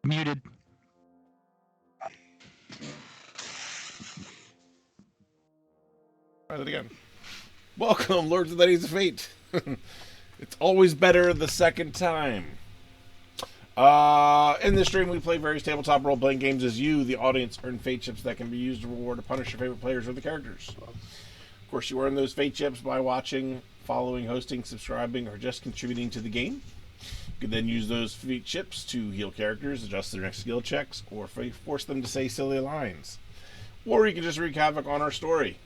Muted. Try that again. Welcome, Lords and Ladies of Fate. It's always better the second time. In this stream, we play various tabletop role-playing games as you, the audience, earn fate chips that can be used to reward or punish your favorite players or the characters. Of course, you earn those fate chips by watching, following, hosting, subscribing, or just contributing to the game. You can then use those fate chips to heal characters, adjust their next skill checks, or force them to say silly lines. Or you can just wreak havoc on our story.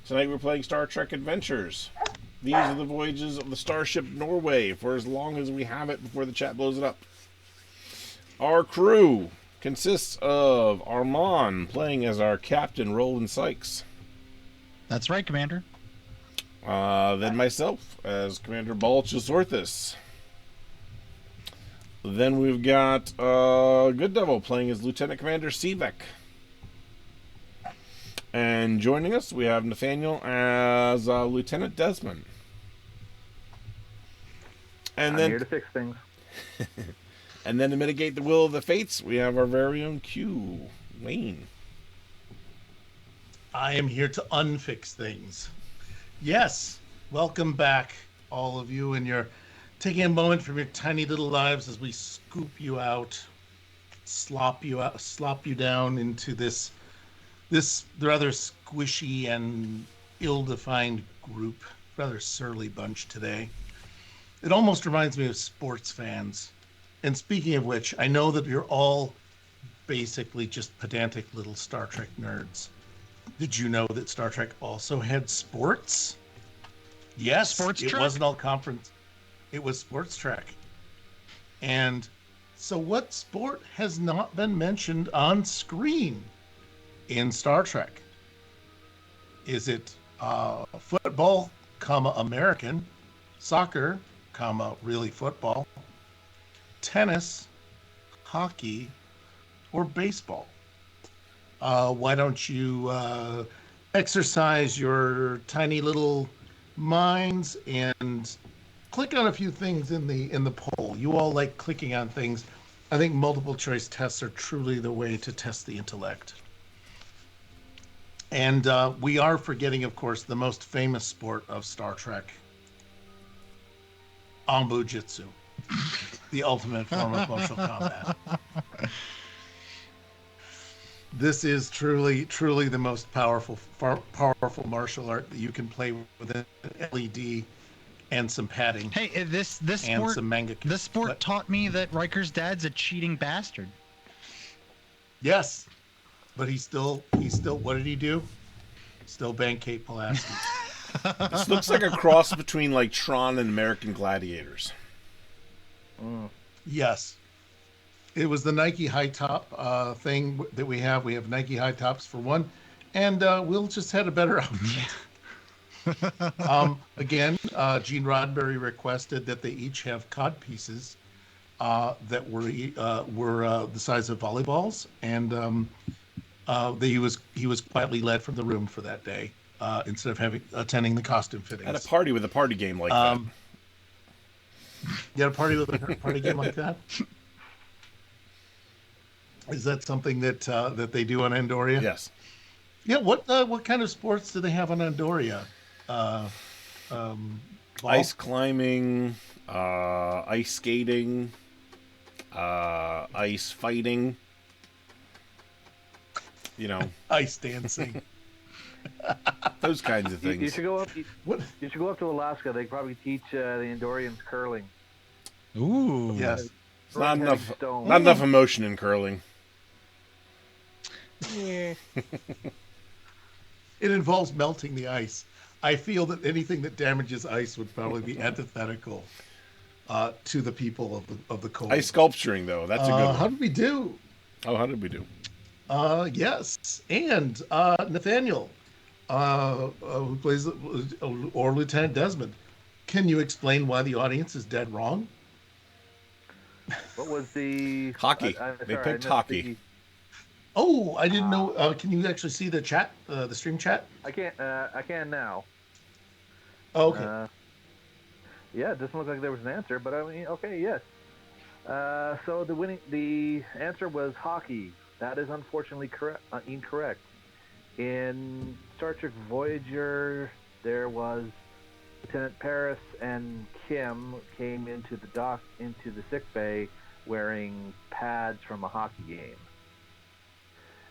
Tonight we're playing Star Trek Adventures. These are the voyages of the Starship Norway for as long as we have it before the chat blows it up. Our crew consists of Armand playing as our captain, Roland Sykes. That's right, Commander. Then myself as Commander Balchus Orthus. Then we've got Good Devil playing as Lieutenant Commander Sivek. And joining us, we have Nathaniel as Lieutenant Desmond. And I'm here to fix things. And then to mitigate the will of the fates, we have our very own Q, Wayne. I am here to unfix things. Yes, welcome back, all of you, and you're taking a moment from your tiny little lives as we scoop you out, slop you down into this rather squishy and ill-defined group, rather surly bunch today. It almost reminds me of sports fans. And speaking of which, I know that you're all basically just pedantic little Star Trek nerds. Did you know that Star Trek also had sports? Yes, it wasn't all conference. It was Sports Trek. And so what sport has not been mentioned on screen in Star Trek? Is it football, American, soccer, really football, tennis, hockey, or baseball? Why don't you exercise your tiny little minds and click on a few things in the poll? You all like clicking on things. I think multiple choice tests are truly the way to test the intellect. And we are forgetting, of course, the most famous sport of Star Trek, Anbu Jitsu, the ultimate form of martial combat. This is truly the most powerful martial art that you can play with an LED and some padding. Hey, this sport, some manga. This sport taught me that Riker's dad's a cheating bastard. Yes, but he's still. What did he do? Still bang Kate Pulaski. This looks like a cross between like Tron and American Gladiators. Yes. It was the Nike high top thing that we have. We have Nike high tops for one, and we'll just had a better outfit. Again, Gene Roddenberry requested that they each have cod pieces that were the size of volleyballs, and he was quietly led from the room for that day instead of attending the costume fittings. At a party with a party game like that. You had a party with a party game like that? Is that something that they do on Andoria? Yes. Yeah. What kind of sports do they have on Andoria? Ice climbing, ice skating, ice fighting. You know, ice dancing. Those kinds of things. You should go up. You should go up to Alaska. They probably teach the Andorians curling. Ooh. Yes. It's not enough emotion in curling. Yeah. It involves melting the ice. I feel that anything that damages ice would probably be antithetical to the people of the cold. Ice sculpturing, though, that's a good one. How did we do? Oh, how did we do? Yes, and Nathaniel, who plays or Lieutenant Desmond, can you explain why the audience is dead wrong? What was the hockey? They picked hockey. Oh, I didn't know. Can you actually see the chat, the stream chat? I can't. I can now. Oh, okay. Yeah, it doesn't look like there was an answer, but I mean, okay, yes. So the answer was hockey. That is unfortunately incorrect. In Star Trek Voyager, there was Lieutenant Paris and Kim came into the sick bay wearing pads from a hockey game.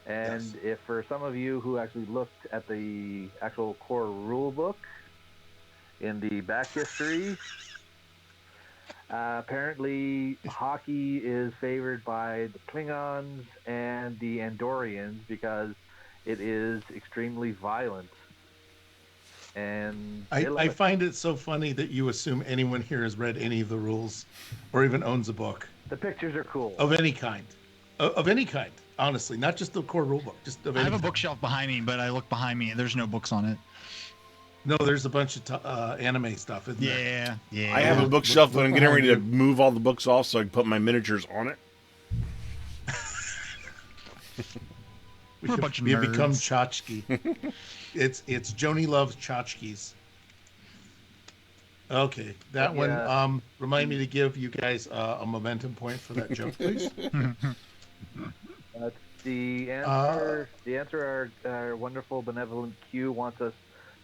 And Yes. if for some of you who actually looked at the actual core rule book in the back history, apparently hockey is favored by the Klingons and the Andorians because it is extremely violent. And they love I it. find it so funny that you assume anyone here has read any of the rules or even owns a book The pictures are cool. of any kind. Of any kind, honestly, not just the core rule book, just of I any have a kind. bookshelf behind me, but I look behind me. There's no books on it. No, there's a bunch of anime stuff, isn't there? Yeah, yeah. I have a Look- bookshelf, look but I'm getting ready to behind you. move all the books off so I can put my miniatures on it. We're a bunch of We have become nerds. tchotchke. It's Joni loves tchotchkes. Okay, that But yeah. one. Remind me to give you guys a momentum point for that joke, please. The answer, our wonderful benevolent Q wants us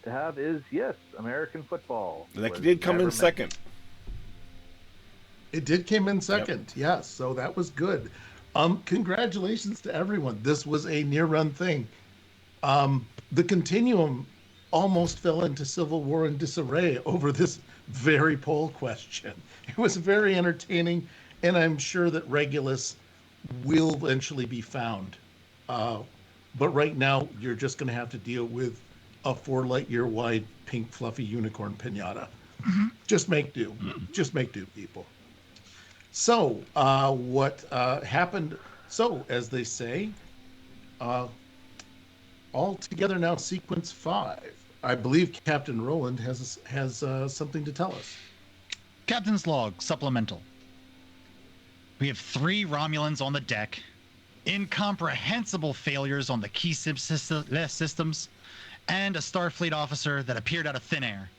to have is yes, American football. That was did come never in meant- second. It did came in second, yes. So that was good. Congratulations to everyone. This was a near run thing. The continuum almost fell into civil war and disarray over this very poll question. It was very entertaining, and I'm sure that Regulus will eventually be found. But right now, you're just going to have to deal with a 4 light year wide pink fluffy unicorn pinata. Just make do. Just make do, people. So, what happened? So, as they say, all together now, sequence 5. I believe Captain Roland has something to tell us. Captain's log, supplemental. We have 3 Romulans on the deck, incomprehensible failures on the key systems, and a Starfleet officer that appeared out of thin air.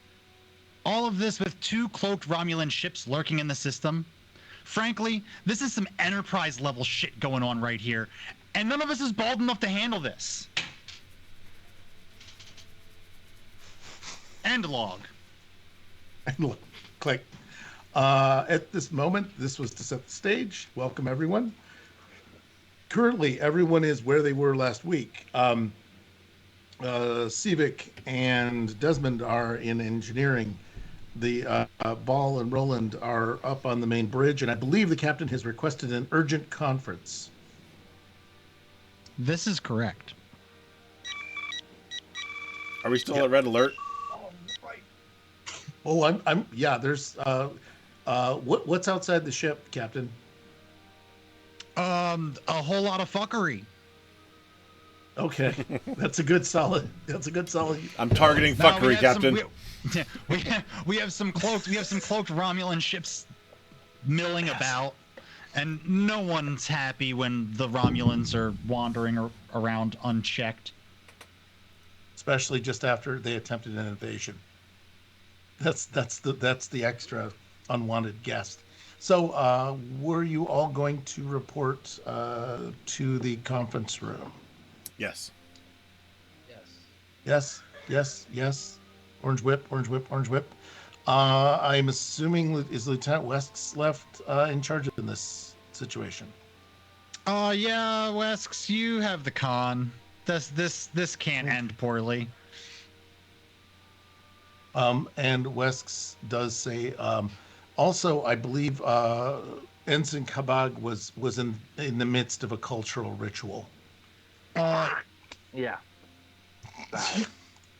All of this with 2 cloaked Romulan ships lurking in the system. Frankly, this is some Enterprise level shit going on right here, and none of us is bald enough to handle this. End log. And look, click. At this moment, this was to set the stage. Welcome, everyone. Currently, everyone is where they were last week. Civic and Desmond are in engineering. The Ball and Roland are up on the main bridge, and I believe the captain has requested an urgent conference. This is correct. Are we still at red alert? Oh, I'm yeah. There's what's outside the ship, Captain? A whole lot of fuckery. Okay, that's a good solid. I'm targeting Now, fuckery, Captain. We have some cloaked Romulan ships milling about, and no one's happy when the Romulans are wandering around unchecked. Especially just after they attempted an invasion. That's the extra unwanted guest. So, were you all going to report to the conference room? Yes. Yes. Orange whip. I'm assuming is Lieutenant Wesks left in charge in this situation. Yeah, Wesks, you have the con. This can't end poorly. And Wesks does say, also, I believe Ensign Kabag was in the midst of a cultural ritual. Yeah.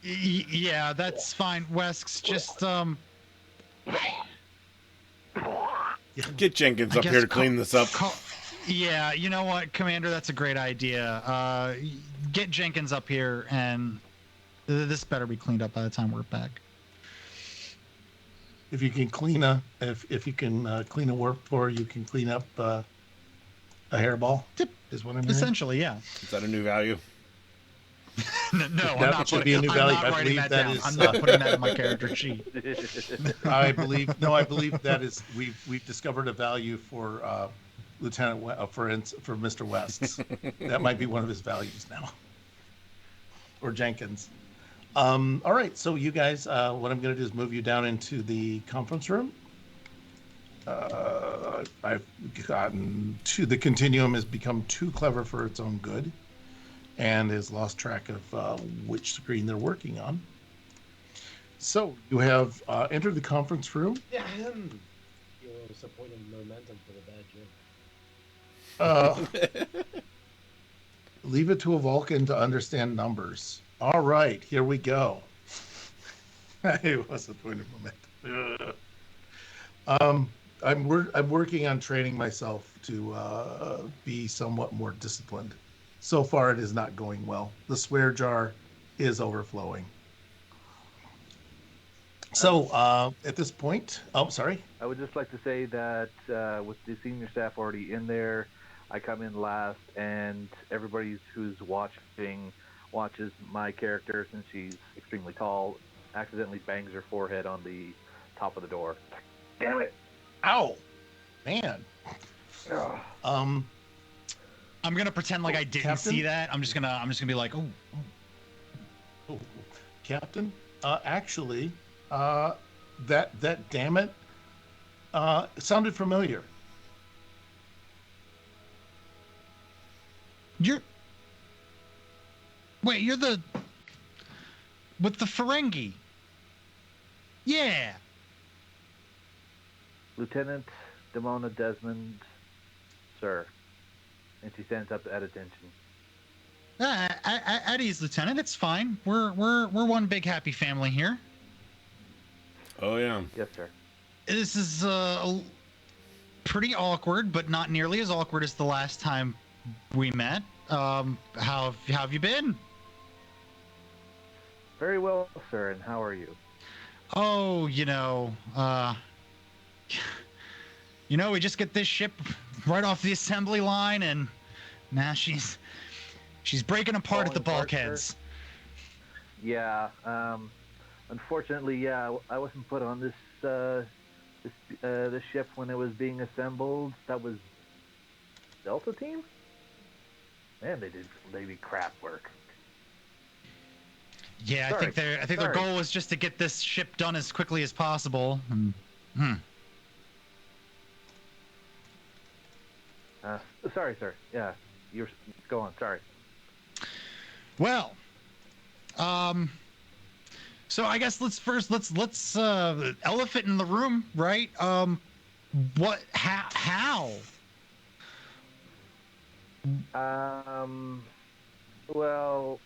Yeah, that's fine. Wesks, just Get Jenkins I up guess here to clean this up. Yeah, you know what, Commander, that's a great idea. Get Jenkins up here, and this better be cleaned up by the time we're back. If you can clean a warp core, you can clean up a hairball. Is what I mean. Essentially, yeah. Is that a new value? No, That should be a new value. I'm I not writing believe that that down. is, I'm not putting that in my character sheet. I believe that is we've discovered a value for Lieutenant for Mr. West's. That might be one of his values now, or Jenkins. All right, so you guys, what I'm going to do is move you down into the conference room. I've gotten to the continuum has become too clever for its own good, and has lost track of which screen they're working on. So you have entered the conference room. Yeah. You're supporting momentum for the bad joke. Leave it to a Vulcan to understand numbers. All right, here we go. It was a point of momentum. I'm working on training myself to be somewhat more disciplined. So far, it is not going well. The swear jar is overflowing. So at this point, sorry. I would just like to say that with the senior staff already in there, I come in last, and everybody who's watches my character, since she's extremely tall, accidentally bangs her forehead on the top of the door. Damn it! Ow, man. Ugh. I'm gonna pretend like I didn't Captain? see that. I'm just gonna be like, oh. Captain, actually, that damn it, sounded familiar. You're the with the Ferengi. Yeah. Lieutenant Demona Desmond, sir. And she stands up at attention. At ease, Lieutenant. It's fine. We're one big happy family here. Oh yeah. Yes, sir. This is pretty awkward, but not nearly as awkward as the last time we met. How have you been? Very well, sir. And how are you? Oh, we just get this ship right off the assembly line, and now she's breaking apart at the Falling apart, bulkheads. Yeah. Unfortunately, yeah, I wasn't put on this ship when it was being assembled. That was Delta Team. Man, they did crap work. Yeah, Sorry. I think their goal was just to get this ship done as quickly as possible. Sorry, sir. Yeah, go on. Sorry. Well, so I guess let's elephant in the room, right? What? How? Well,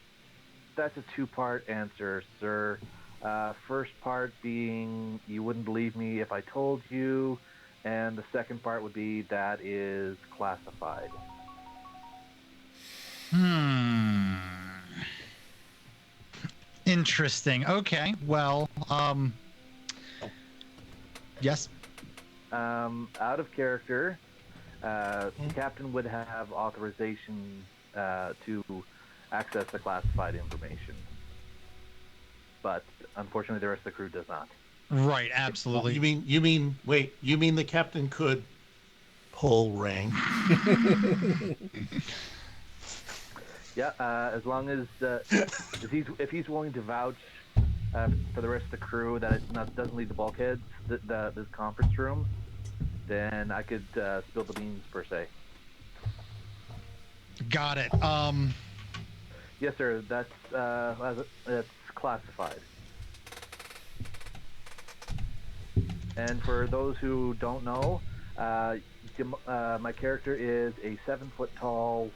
that's a two-part answer, sir. First part being you wouldn't believe me if I told you, and the second part would be that is classified. Interesting. Okay. Well, yes. Out of character, the captain would have authorization to access the classified information, but unfortunately, the rest of the crew does not. Right. Absolutely. You mean the captain could pull rank? Yeah, as long as if he's willing to vouch for the rest of the crew that it doesn't leave the bulkheads, this conference room, then I could spill the beans per se. Got it. Yes, sir. That's classified. And for those who don't know, my character is a 7-foot tall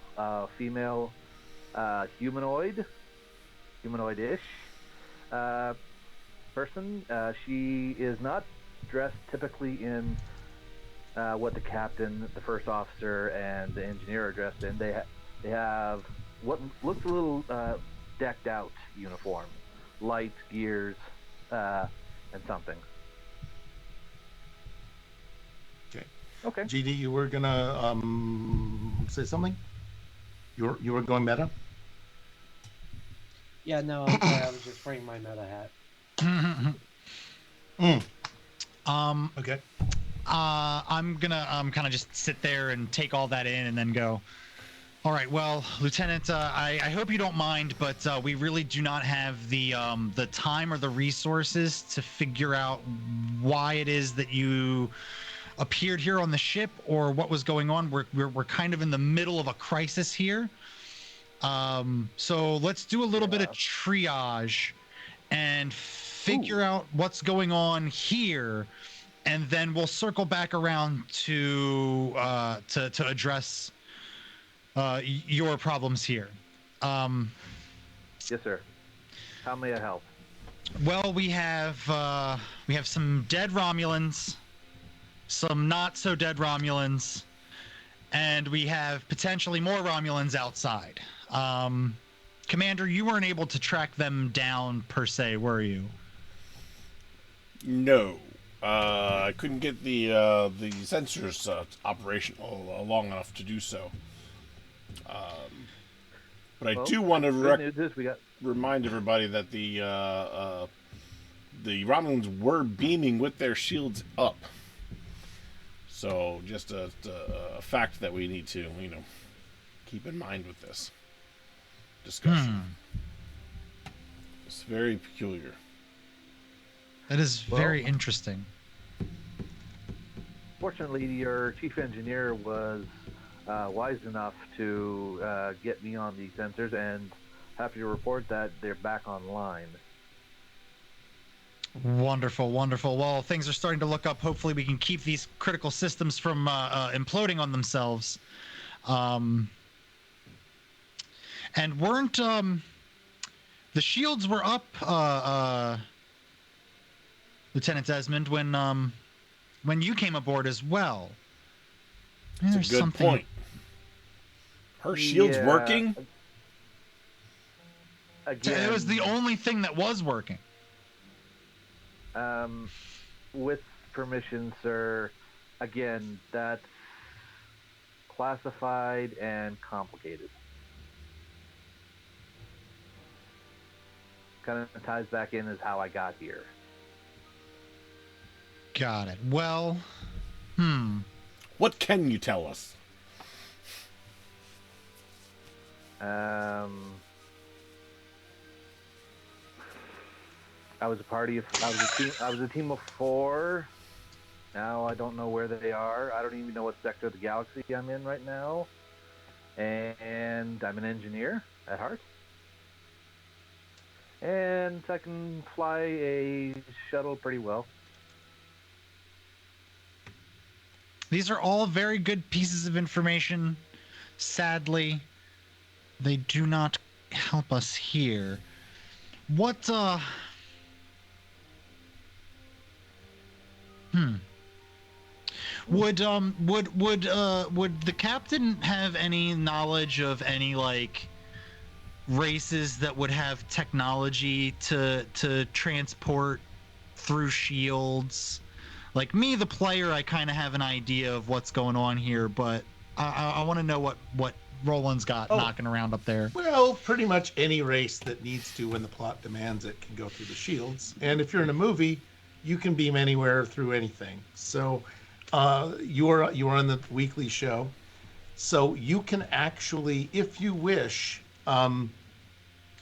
female humanoid-ish person. She is not dressed typically in what the captain, the first officer, and the engineer are dressed in. They have what looks a little decked out uniform, lights, gears, and something. Okay. GD, you were gonna say something? You were going meta? Yeah, no, I'm sorry. I was just wearing my meta hat. Mm, um, okay. I'm gonna kind of just sit there and take all that in and then go. All right, well, Lieutenant, I hope you don't mind, but we really do not have the time or the resources to figure out why it is that you appeared here on the ship or what was going on. We're kind of in the middle of a crisis here. So let's do a little bit of Yeah. triage and figure out what's going on here, and then we'll circle back around to address your problems here. Um, Yes, sir. How may I help? well, we have some dead Romulans, some not so dead Romulans, and we have potentially more Romulans outside. Commander, you weren't able to track them down per se, were you? No. I couldn't get the sensors operational long enough to do so. But I do want to good news is we got. remind everybody that the Romulans were beaming with their shields up. So just a fact that we need to keep in mind with this discussion. It's very peculiar. That is very interesting. Fortunately, your chief engineer was wise enough to get me on these sensors, and happy to report that they're back online. Wonderful, wonderful. Well, things are starting to look up. Hopefully, we can keep these critical systems from imploding on themselves. And weren't the shields were up, Lieutenant Desmond, when you came aboard as well? It's a good point. Her shield's working? Again, It was the only thing that was working. With permission, sir, again, that's classified and complicated. Kind of ties back in as how I got here. Got it. Well, What can you tell us? I was a team of 4. Now I don't know where they are. I don't even know what sector of the galaxy I'm in right now. And I'm an engineer at heart. And I can fly a shuttle pretty well. these are all very good pieces of information. Sadly, they do not help us here. What, Would the captain have any knowledge of any like races that would have technology to transport through shields? Like me, the player, I kind of have an idea of what's going on here, but I want to know what Roland's got knocking around up there. Well, pretty much any race that needs to when the plot demands it can go through the shields. And if you're in a movie, you can beam anywhere through anything. So you are on the weekly show. So you can actually, if you wish, I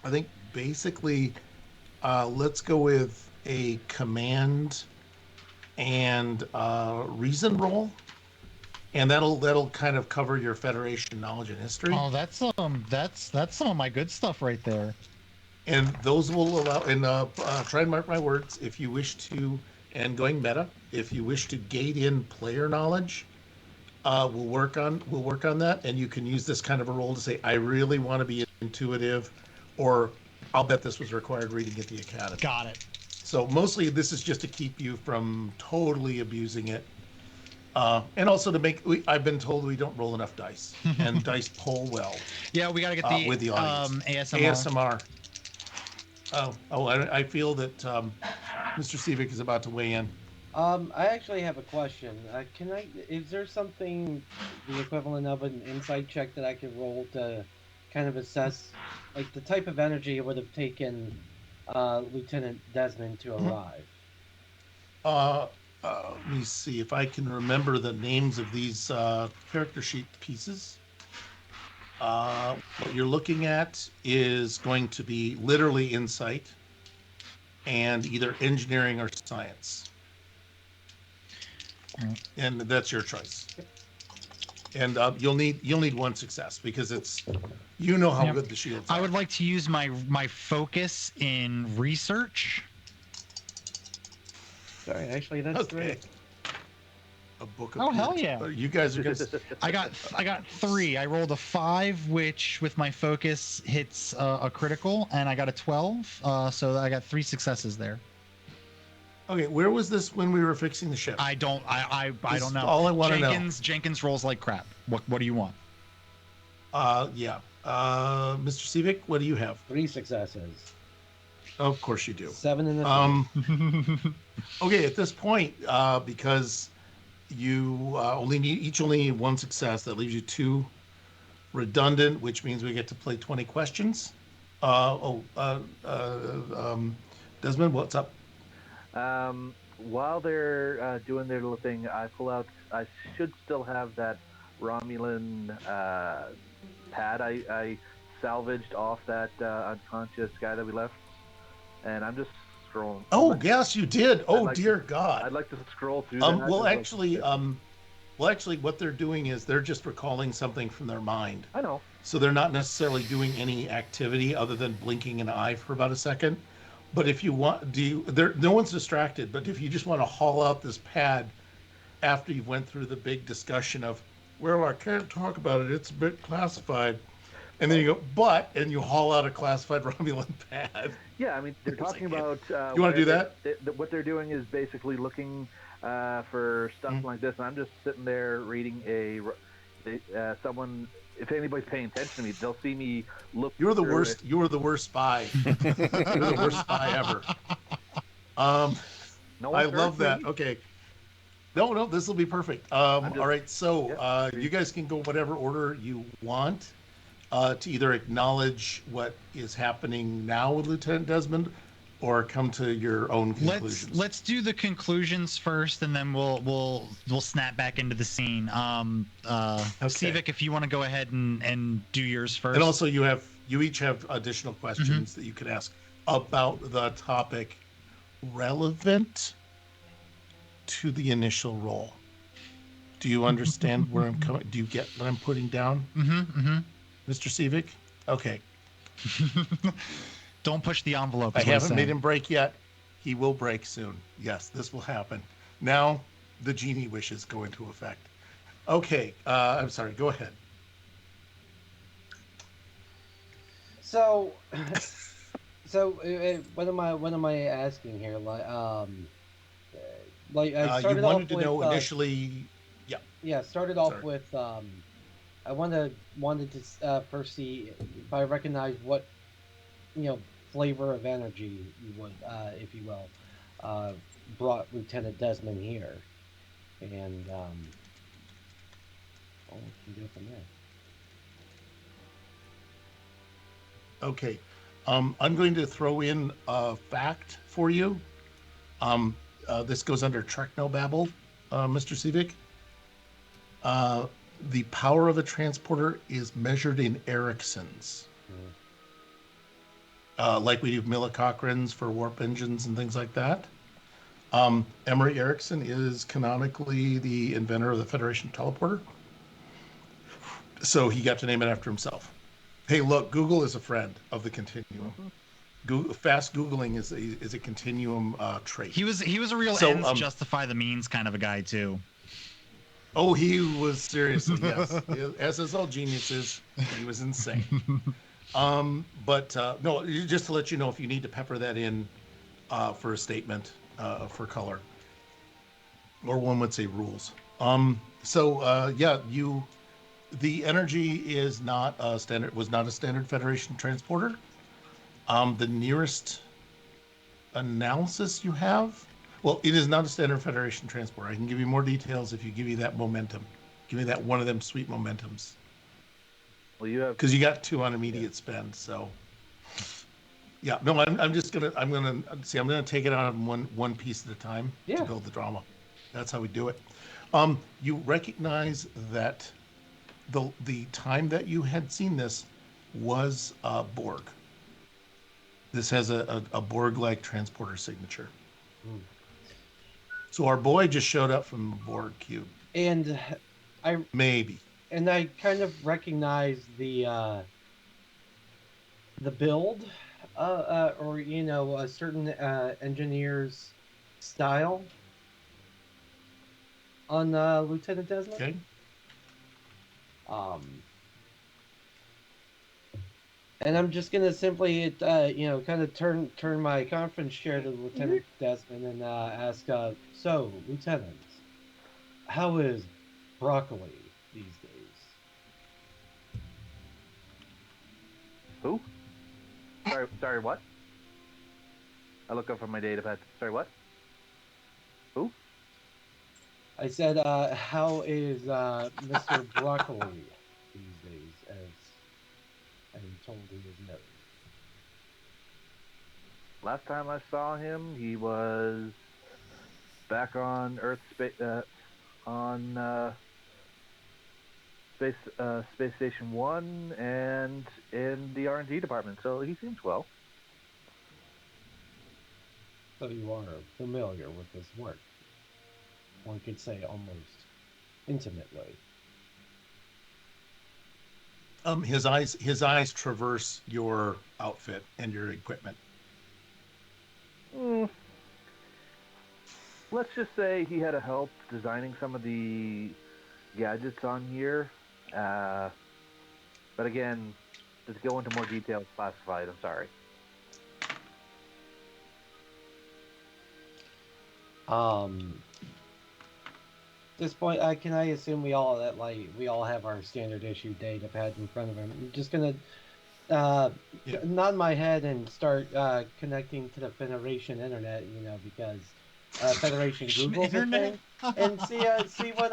think basically let's go with a command and reason roll. And that'll kind of cover your Federation knowledge and history. Oh, that's some of my good stuff right there. And those will allow, and try and mark my words, if you wish to, and going meta, if you wish to gate in player knowledge, we'll work on that, and you can use this kind of a role to say, I really want to be intuitive, or I'll bet this was required reading at the academy. Got it. So mostly this is just to keep you from totally abusing it. And also to make, I've been told we don't roll enough dice, and dice pull well. Yeah, we got to get the, with the audience. ASMR. I feel that Mr. Sivik is about to weigh in. I actually have a question. Is there something, the equivalent of an insight check that I can roll to kind of assess like the type of energy it would have taken Lieutenant Desmond to Mhm. arrive. Uh, Let me see if I can remember the names of these character sheet pieces. What you're looking at is going to be literally insight and either engineering or science. And that's your choice. And you'll need one success because it's how Yep. good the shields I are. would like to use my focus in research. Sorry, actually, that's Okay. A book of Oh, hell yeah. You guys are gonna. I got 3. I rolled a 5, which with my focus hits a critical, and I got a 12. So I got 3 successes there. Okay, where was this when we were fixing the ship? I don't know. All I want to know. Jenkins rolls like crap. What do you want? Yeah. Mr. Sivik, what do you have? 3 successes. Of course you do. 7 in the Okay, at this point, because you only need 1 success, that leaves you 2 redundant, which means we get to play 20 questions. Desmond, what's up? While they're doing their little thing, I pull out. I should still have that Romulan pad I salvaged off that unconscious guy that we left, and I'm just scrolling. Oh, yes, you did. Oh, dear God. I'd like to scroll through that. Well, actually, what they're doing is they're just recalling something from their mind. I know. So they're not necessarily doing any activity other than blinking an eye for about a second. But if you want, no one's distracted, but if you just want to haul out this pad after you went through the big discussion of, well, I can't talk about it, it's a bit classified. And then you go, and you haul out a classified Romulan pad. Yeah, I mean, they're talking about... you want to do that? What they're doing is basically looking for stuff like this, and I'm just sitting there reading someone... If anybody's paying attention to me, they'll see me look. You're the worst. You are the worst spy. You're the worst spy ever. I love that. Okay. No, this will be perfect. All right. So you guys can go whatever order you want to either acknowledge what is happening now with Lieutenant Desmond, or come to your own conclusions. Let's do the conclusions first, and then we'll snap back into the scene. Sivik, if you want to go ahead and do yours first. And also, you each have additional questions that you can ask about the topic relevant to the initial roll. Do you understand where I'm coming? Do you get what I'm putting down, Mr. Sivik? Okay. Don't push the envelope. I haven't made him break yet. He will break soon. Yes, this will happen. Now, the genie wishes go into effect. Okay, I'm sorry. Go ahead. So, what am I asking here? Like I started you wanted off to with, know initially. Yeah. Yeah, started off with. I wanted to first see if I recognize what, flavor of energy you would, if you will, brought Lieutenant Desmond here, and we can go from there. Okay, I'm going to throw in a fact for you. This goes under Technobabble, Mr. Sivik. The power of a transporter is measured in Ericksons. Like we do millicochrans for warp engines and things like that. Emery Erickson is canonically the inventor of the Federation teleporter. So he got to name it after himself. Hey, look, Google is a friend of the continuum. Fast Googling is a continuum trait. He was a real ends justify the means kind of a guy too. Oh, he was seriously, yes. As is all geniuses, he was insane. But no, just to let you know, if you need to pepper that in for a statement for color, or one would say rules. The energy is not a standard. Was not a standard Federation transporter. The nearest analysis you have, well, it is not a standard Federation transporter. I can give you more details if you give me that momentum. Give me that one of them sweet momentums. Well, you have because you got 2 on immediate spend. So yeah, no, I'm just gonna take it out on one piece at a time Yeah. to build the drama. That's how we do it. You recognize that the time that you had seen this was Borg. This has a Borg-like transporter signature. Hmm. So our boy just showed up from the Borg cube. And I Maybe. kind of recognize the build, or a certain engineer's style on Lieutenant Desmond. Okay. And I'm just gonna simply, kind of turn my conference chair to Lieutenant Desmond and ask, so, Lieutenant, how is broccoli these days? who? Sorry, what? I look up from my data pad. Sorry, what? Who? I said, how is Mr. Broccoli these days, as I'm told in his note? Last time I saw him, he was back on Earth Space Station 1 and in the R&D department. So he seems well. So you are familiar with this work. One could say almost intimately. His eyes traverse your outfit and your equipment. Let's just say he had a help designing some of the gadgets on here. But again, to go into more details, classified. I'm sorry. At this point, can I assume we all have our standard issue data pad in front of him? I'm just gonna nod my head and start connecting to the Federation internet, because Federation Google's a thing, and see what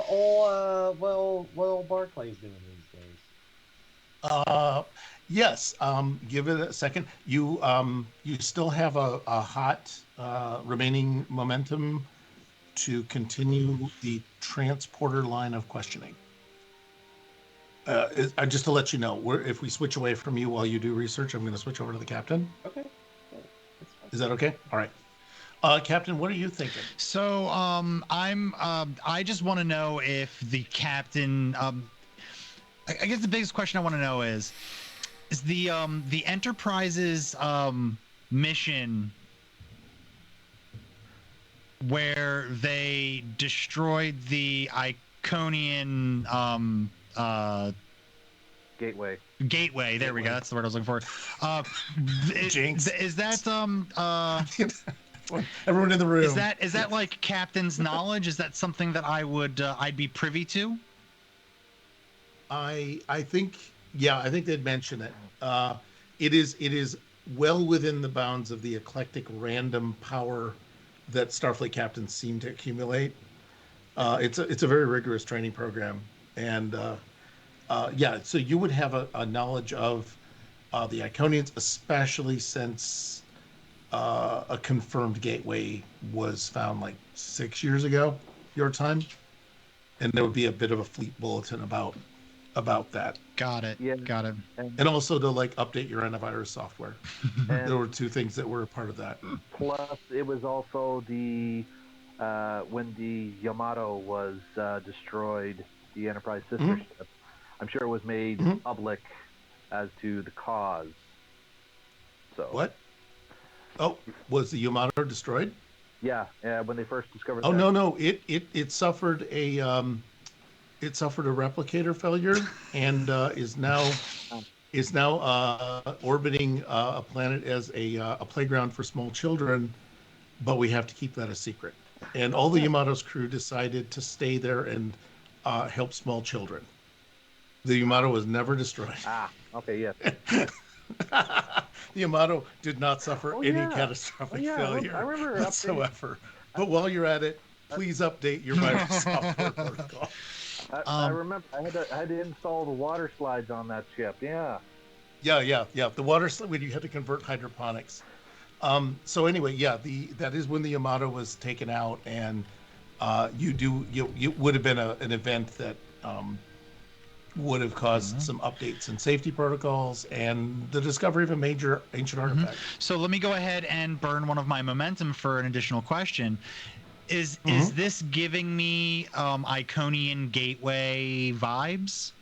old Barclay's doing these days. Yes. Give it a second. You still have a hot remaining momentum to continue the transporter line of questioning. Just to let you know, if we switch away from you while you do research, I'm going to switch over to the captain. Okay. Is that okay? All right. Captain, what are you thinking? So, I just want to know if the captain, I guess the biggest question I want to know is the Enterprise's mission where they destroyed the Iconian Gateway. There we go. That's the word I was looking for. Jinx. Is that everyone in the room? Is that like captain's knowledge? Is that something that I'd be privy to? I think they'd mention it. It is well within the bounds of the eclectic random power that Starfleet captains seem to accumulate. It's a very rigorous training program, and so you would have a knowledge of the Iconians, especially since a confirmed gateway was found like 6 years ago, your time, and there would be a bit of a fleet bulletin about that. Got it. Yeah. Got it. And also to update your antivirus software. There were 2 things that were a part of that. Plus, it was also the when the Yamato was destroyed, the Enterprise sister ship. I'm sure it was made public as to the cause. So what? Oh, was the Yamato destroyed? Yeah, when they first discovered. Oh no, it suffered a replicator failure and is now orbiting a planet as a playground for small children, but we have to keep that a secret. And all the Yamato's crew decided to stay there and help small children. The Yamato was never destroyed. Okay, yes. The Yamato did not suffer any catastrophic failure I remember whatsoever. But while you're at it, please update your virus software protocol. I remember I had to install the water slides on that ship. Yeah. Yeah. The water when you had to convert hydroponics. So anyway, yeah, that is when the Yamato was taken out, and you would have been an event that would have caused some updates in safety protocols and the discovery of a major ancient artifact. So let me go ahead and burn one of my momentum for an additional question. Is this giving me Iconian Gateway vibes?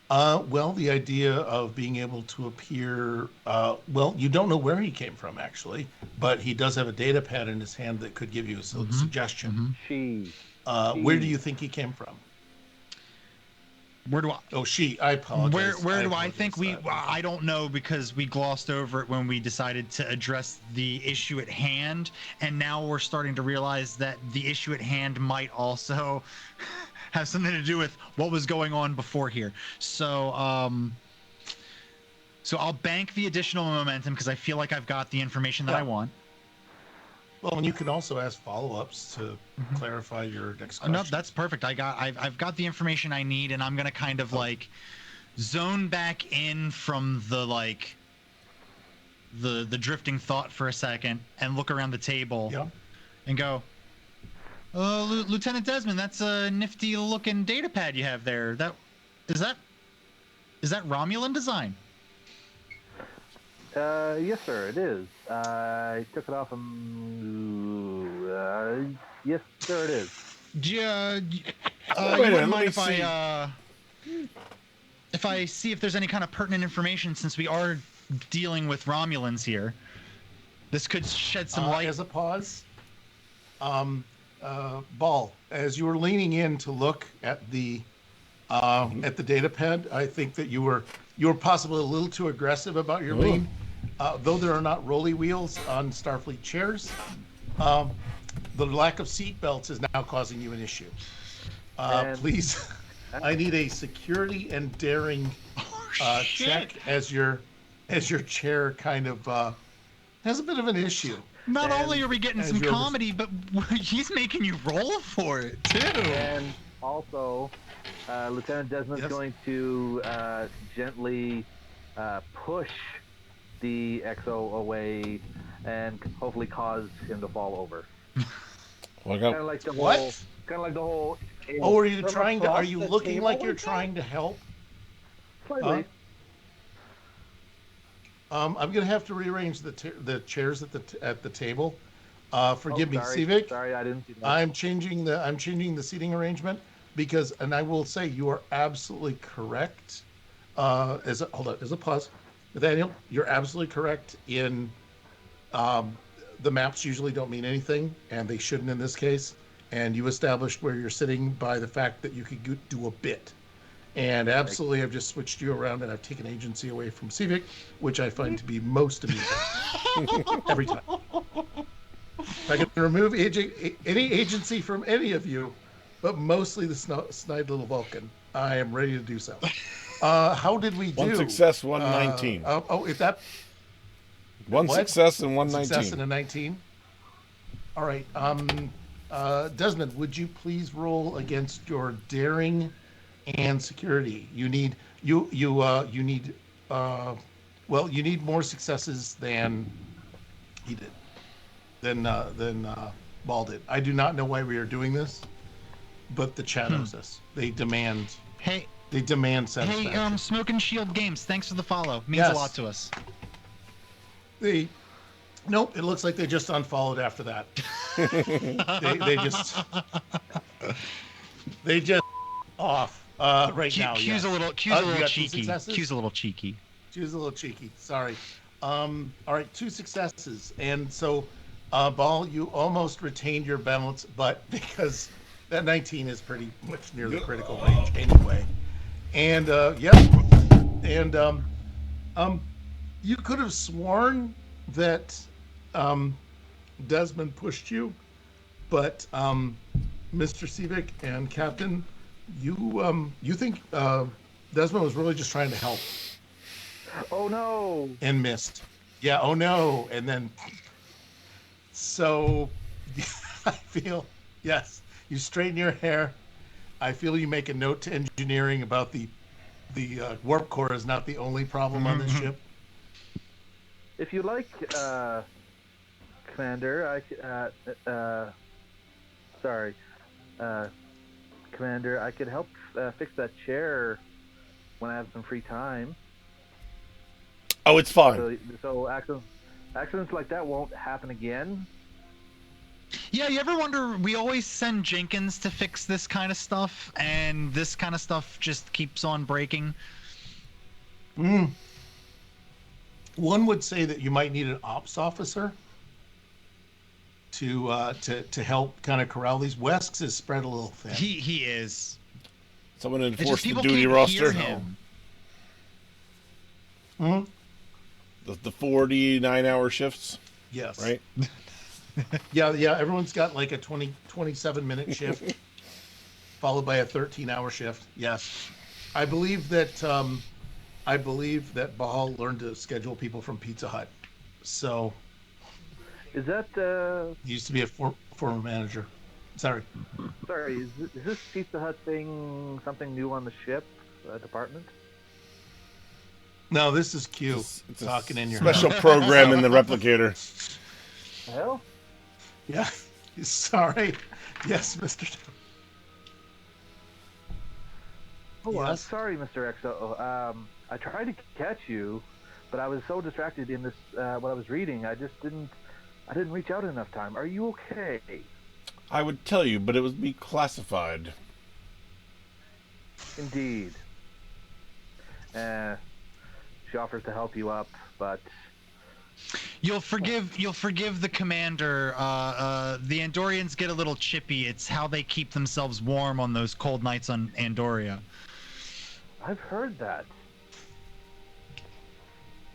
Well, the idea of being able to appear, well, you don't know where he came from actually, but he does have a data pad in his hand that could give you a suggestion. Where do you think he came from? Where do I? Oh, I apologize. Where do I think I don't know, because we glossed over it when we decided to address the issue at hand, and now we're starting to realize that the issue at hand might also have something to do with what was going on before here. So I'll bank the additional momentum because I feel like I've got the information that I want. Well, and you can also ask follow-ups to clarify your next question. No, that's perfect. I've got the information I need, and I'm gonna kind of like zone back in from the the drifting thought for a second and look around the table and go, Lieutenant Desmond, that's a nifty looking data pad you have there. Is that Romulan design? Yes, sir, it is. I took it off yes, sir, it is. You wouldn't mind if I see if there's any kind of pertinent information, since we are dealing with Romulans here. This could shed some light. As a pause, Ball, as you were leaning in to look at the data pad, I think that you were possibly a little too aggressive about your lean. Though there are not rolly wheels on Starfleet chairs, the lack of seat belts is now causing you an issue. Please, I need a security and daring check as your chair kind of has a bit of an issue. Not only are we getting some comedy, but he's making you roll for it too. And also, Lieutenant Desmond's going to gently push the XO away and hopefully cause him to fall over. Kind of like the whole. Oh, are you trying to? Are you looking like you're trying to help? Slightly. I'm gonna have to rearrange the chairs at the table. Forgive me, sorry. Civic. Sorry, I didn't see that. I'm changing the seating arrangement because, and I will say you are absolutely correct. Hold on, as a pause, Nathaniel, you're absolutely correct in the maps usually don't mean anything, and they shouldn't in this case. And you established where you're sitting by the fact that you could do a bit. And absolutely, I've just switched you around, and I've taken agency away from Civic, which I find to be most amusing every time. If I can remove any agency from any of you, but mostly the snide little Vulcan, I am ready to do so. How did we do? One success, 119. Is that one success and 119? Success and a 19. All right. Desmond, would you please roll against your daring and security? You need more successes than he did. Than Ball did. I do not know why we are doing this, but the chat knows this. They demand. They demand satisfaction. Hey, Smoke and Shield Games, thanks for the follow. Means a lot to us. Nope, it looks like they just unfollowed after that. they just off right now. Q's a little cheeky. Q's a little cheeky. Q's a little cheeky. Sorry. All right, 2 successes, and so Ball, you almost retained your balance, but because that 19 is pretty much near the critical range anyway. And you could have sworn that Desmond pushed you, but Mr. Civic and Captain, you think Desmond was really just trying to help. Oh no! And missed. Yeah, oh no. And then so I feel, yes, you straighten your hair I feel you make a note to engineering about the warp core is not the only problem on this ship. If you like, Commander, sorry, Commander, I could help fix that chair when I have some free time. Oh, it's fine. So accidents like that won't happen again. Yeah, you ever wonder, we always send Jenkins to fix this kind of stuff, and this kind of stuff just keeps on breaking. One would say that you might need an ops officer to help kind of corral these. Wesks is spread a little thin. He is. Someone It's just enforce the people duty can't roster. hear him. The 49-hour shifts, Yes. right? Yeah. Everyone's got like a 27-minute shift, followed by a 13-hour shift. Yes, I believe that Bahal learned to schedule people from Pizza Hut. So Is that he used to be a former manager. Sorry. sorry? Is this Pizza Hut thing something new on the ship department? No, this is Q It's a talking in your special program in the replicator. Hell, Yeah. Sorry. Yes, Mr. oh, I'm Yes. sorry, Mr. XO. I tried to catch you, but I was so distracted in this what I was reading. I didn't reach out enough time. Are you okay? I would tell you, but it would be classified. Indeed. She offers to help you up, but You'll forgive the commander. The Andorians get a little chippy. It's how they keep themselves warm on those cold nights on Andoria. I've heard that.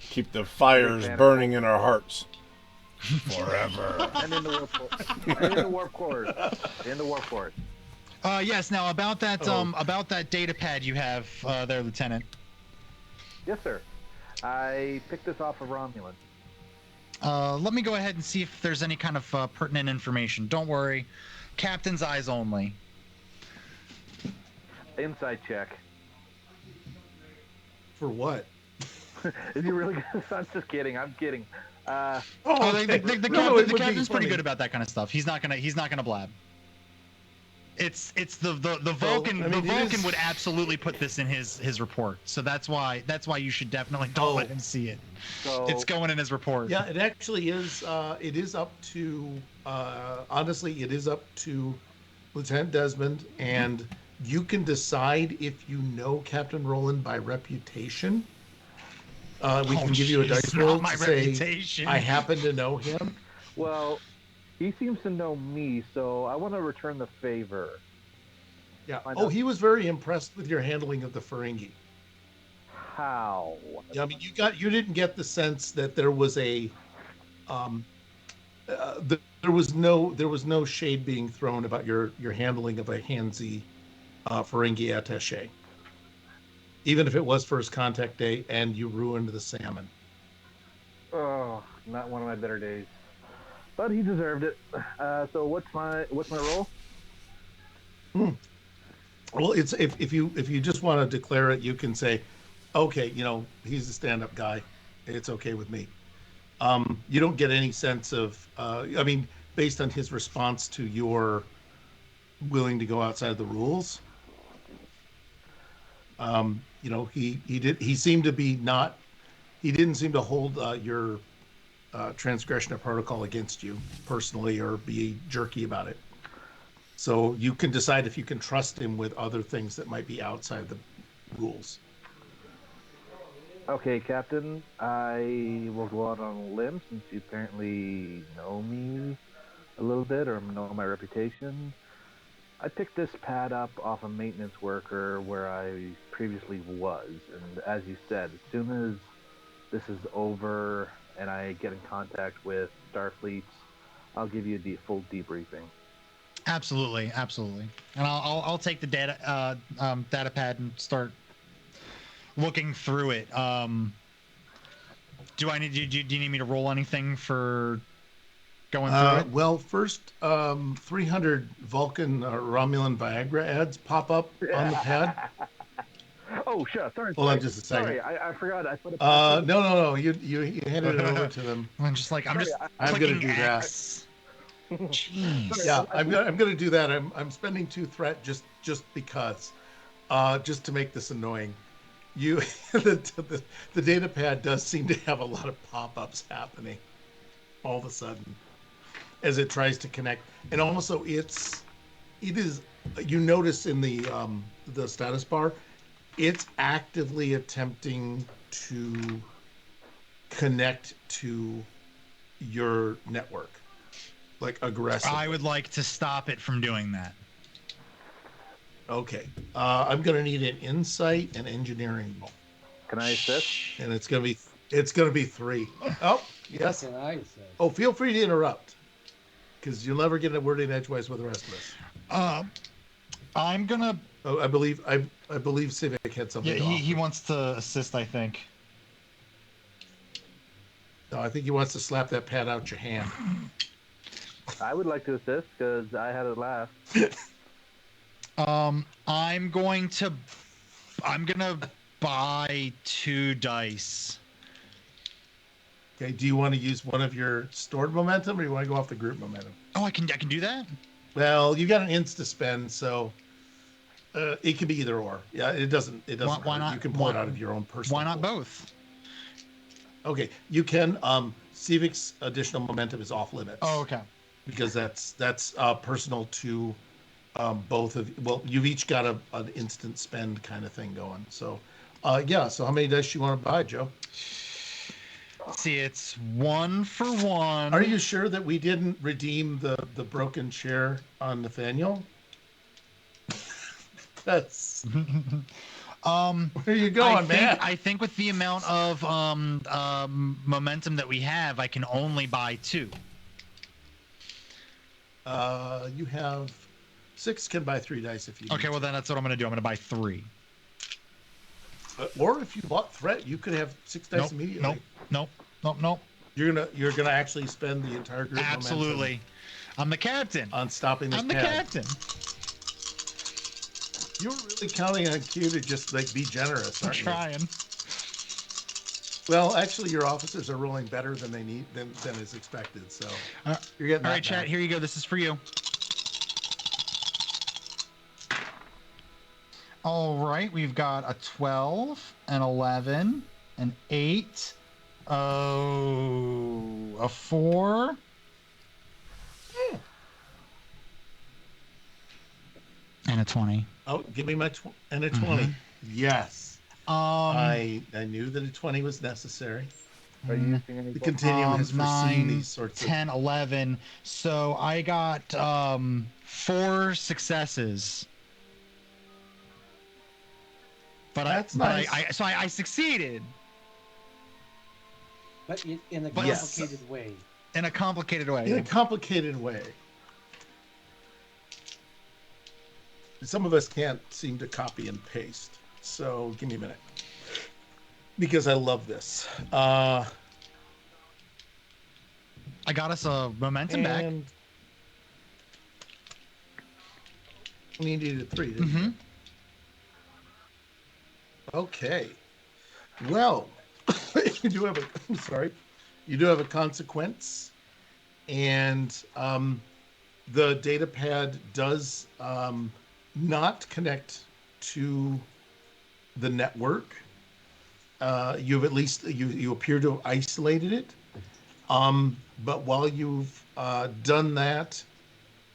Keep the fires burning in our hearts. Forever. And in the warp core. And in the warp core. In the warp core. Yes. Now about that data pad you have there, Lieutenant. Yes, sir. I picked this off of Romulan. Let me go ahead and see if there's any kind of pertinent information. Don't worry, Captain's eyes only. Inside check. For what? Is he really gonna? I'm just kidding. I'm kidding. The Okay. No, it would be captain's pretty funny. good about that kind of stuff. He's not gonna blab. It's the Vulcan. I mean, the Vulcan is- would absolutely put this in his report. So that's why you should definitely don't let him see it. So It's going in his report. Yeah, it actually is. It is up to. Honestly, it is up to Lieutenant Desmond, and you can decide if you know Captain Roland by reputation. We can give you a jeez, dice not roll my to say, reputation. I happen to know him. well, he seems to know me, so I want to return the favor. Yeah. Find Oh, out. he was very impressed with your handling of the Ferengi. How? Yeah, I mean, you didn't get the sense that there was a, there was no shade being thrown about your handling of a handsy Ferengi attaché, even if it was first contact day and you ruined the salmon. Oh, not one of my better days. But he deserved it. So what's my roll? Well, it's if you just want to declare it, you can say, okay, he's a stand-up guy. It's okay with me. You don't get any sense of, I mean, based on his response to your willing to go outside of the rules. He seemed to be not. He didn't seem to hold your transgression of protocol against you personally or be jerky about it. So you can decide if you can trust him with other things that might be outside the rules. Okay, Captain, I will go out on a limb since you apparently know me a little bit or know my reputation. I picked this pad up off a maintenance worker where I previously was, and as you said, as soon as this is over and I get in contact with Starfleet, I'll give you the full debriefing. Absolutely, and I'll take the data pad and start looking through it. Do you need me to roll anything for going through it. Well, first, 300 Vulcan Romulan Viagra ads pop up on the pad. Oh, shit. Sorry. Hold on sorry. just a second. Sorry, I forgot. I put a No. You handed it over to them. I'm just like, I'm Sorry, just I'm gonna clicking do that. X. Jeez. Yeah, I'm gonna do that. I'm spending 2 threat just because, just to make this annoying. You, the data pad does seem to have a lot of pop-ups happening all of a sudden as it tries to connect, and also it is, you notice in the status bar, it's actively attempting to connect to your network, like aggressively. I would like to stop it from doing that. Okay, I'm gonna need an insight and engineering roll, Can I assist? and it's gonna be 3. Oh yes. Can I say? Oh, feel free to interrupt, because you'll never get a word in edgewise with the rest of us. I'm gonna. Oh, I believe Civic had something. Yeah, to he offer. wants to assist. I think. No, I think he wants to slap that pad out your hand. I would like to assist because I had it last. I'm gonna buy 2 dice. Okay, do you want to use one of your stored momentum, or you want to go off the group momentum? Oh, I can do that. Well, you got an insta spend, so it can be either or. Yeah, it doesn't. Why hurt. not? You can pull it out of your own personal. Why not pool. both? Okay, you can. Civic's additional momentum is off limits. Oh, okay. Because that's personal to both of. Well, you've each got an instant spend kind of thing going. So, yeah. So how many dice you want to buy, Joe? See, it's 1 for 1. Are you sure that we didn't redeem the broken chair on Nathaniel? That's where you going, man? I think with the amount of momentum that we have, I can only buy 2. You have 6, can buy 3 dice if you. Okay, need well then that's what I'm gonna do. I'm gonna buy 3. to. Or if you bought threat, you could have 6 dice Nope, immediately. nope. You're gonna actually spend the entire group. Absolutely. I'm the captain. On stopping this. I'm the pad. captain. You're really counting on Q to just like be generous, I'm aren't you? trying. Well, actually, your officers are rolling better than they need than is expected. So you're getting. All that right, chat. back. Here you go. This is for you. All right, we've got a 12, an 11, an 8, a 4. And a 20. Oh, give me my and a 20. Yes. I knew that a 20 was necessary. Are you using any? The Continuum has foreseen 9, these sorts 10, 11. So I got 4 successes. But That's nice. I succeeded But in a Yes. complicated way. in a complicated way. In a complicated way. Some of us can't seem to copy and paste. So give me a minute. Because I love this. I got us a momentum back. We needed 3, didn't Mm-hmm. you? Okay. Well, you do have a consequence, and the data pad does not connect to the network. You've at least you appear to have isolated it. But while you've done that,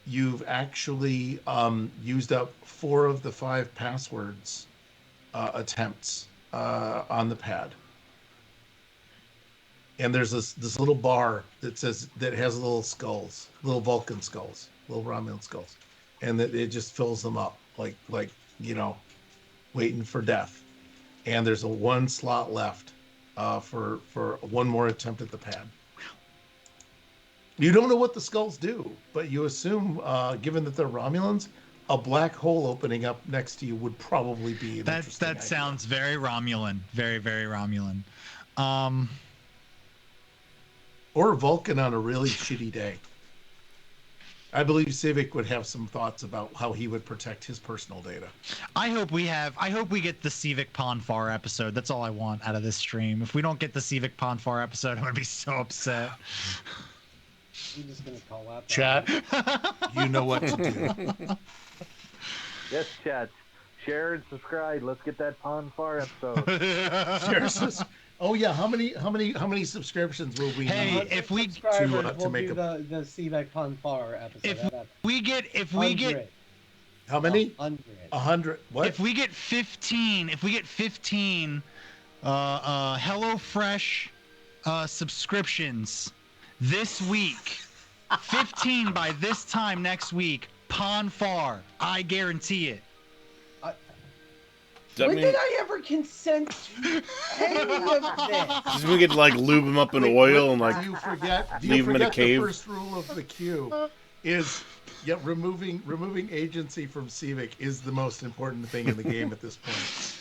you've actually used up 4 of the 5 passwords attempts on the pad. And there's this little bar that has little skulls, little Vulcan skulls, little Romulan skulls, and that it just fills them up like waiting for death. And there's a 1 slot left for 1 more attempt at the pad. You don't know what the skulls do, but you assume, given that they're Romulans, a black hole opening up next to you would probably be an interesting idea. Sounds very Romulan. Very, very Romulan. Or Vulcan on a really shitty day. I believe Civic would have some thoughts about how he would protect his personal data. I hope we get the Civic Ponfar episode. That's all I want out of this stream. If we don't get the Civic Ponfar episode, I'm gonna be so upset. I'm just gonna call out. Chat, you know what to do. Yes, chat. Share and subscribe. Let's get that Pon Far episode. Oh yeah, how many subscriptions will we Hey, need? if we subscribers, to we'll make do the Civic Ponfar episode. if we get How many? 100. 100. What? if we get 15 HelloFresh subscriptions this week, 15 by this time next week, Ponfar, I guarantee it. When did I ever consent to any of this? Just we could like lube him up in oil and like do you forget leave him in a cave? The first rule of the queue is removing agency from Civic is the most important thing in the game at this point.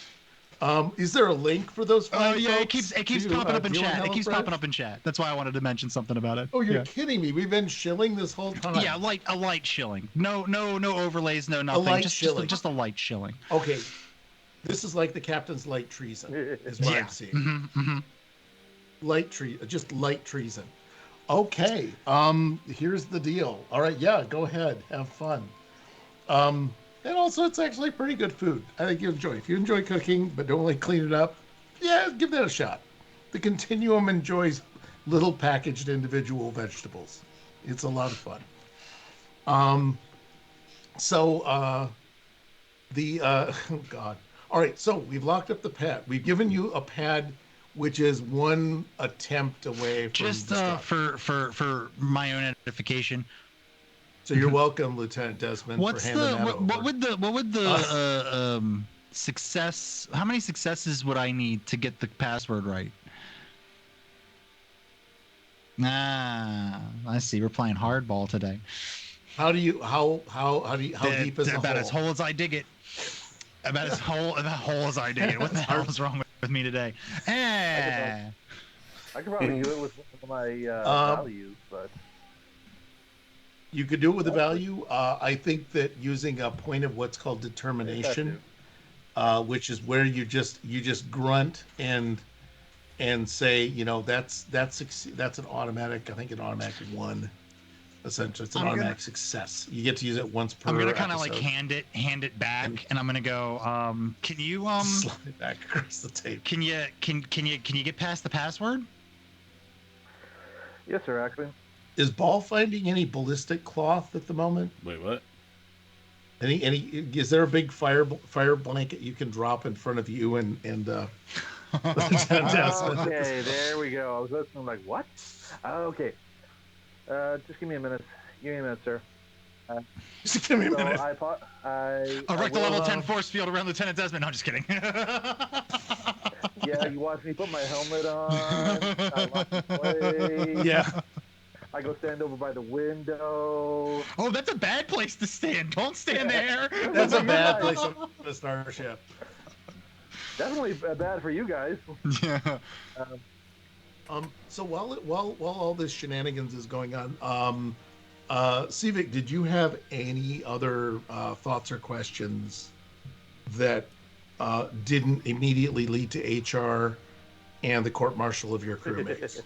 Is there a link for those? Oh yeah, folks it keeps to, popping up in deal with chat. It keeps HelloFresh? popping up in chat. That's why I wanted to mention something about it. Oh, you're Yeah. kidding me! We've been shilling this whole time. Yeah, a light shilling. No overlays, no nothing. light Just shilling. a light shilling. Okay, this is like the captain's light treason. Is what I'm seeing. Just light treason. Okay. Here's the deal. All right. Yeah. Go ahead. Have fun. And also, it's actually pretty good food. I think you'll enjoy. If you enjoy cooking but don't like clean it up, yeah, give that a shot. The Continuum enjoys little packaged individual vegetables. It's a lot of fun. Oh God. All right. So we've locked up the pad. We've given you a pad, which is one attempt away from Just destruction. for my own edification. So you're welcome, Lieutenant Desmond. What's for handing that what over. would the success? How many successes would I need to get the password right? I see. We're playing hardball today. How deep is the about hole? as whole as I dig it. About as whole as I dig it. What the hell is wrong with me today? I could probably do it with one of my values, but You could do it with a value. I think that using a point of what's called determination, which is where you just grunt and say, that's an automatic. I think an automatic 1. Essentially, it's an automatic success. You get to use it once per. I'm gonna kind of episode. like hand it back, and I'm gonna go. Can you slide it back across the tape? Can you get past the password? yes, sir. Actually, Is Ball finding any ballistic cloth at the moment? wait, what? Any? Is there a big fire blanket you can drop in front of you and okay, there we go. I was listening, like, what? Okay. Just give me a minute. Give me a minute, sir. Just give me a minute. Erect a level 10 force field around Lieutenant Desmond. No, I'm just kidding. Yeah, you watch me put my helmet on. I watch me play. Yeah. I go stand over by the window. Oh, that's a bad place to stand. Don't stand there. That's a bad place on the starship. Definitely bad for you guys. Yeah. So while all this shenanigans is going on, Civic, did you have any other thoughts or questions that didn't immediately lead to HR and the court martial of your crewmates,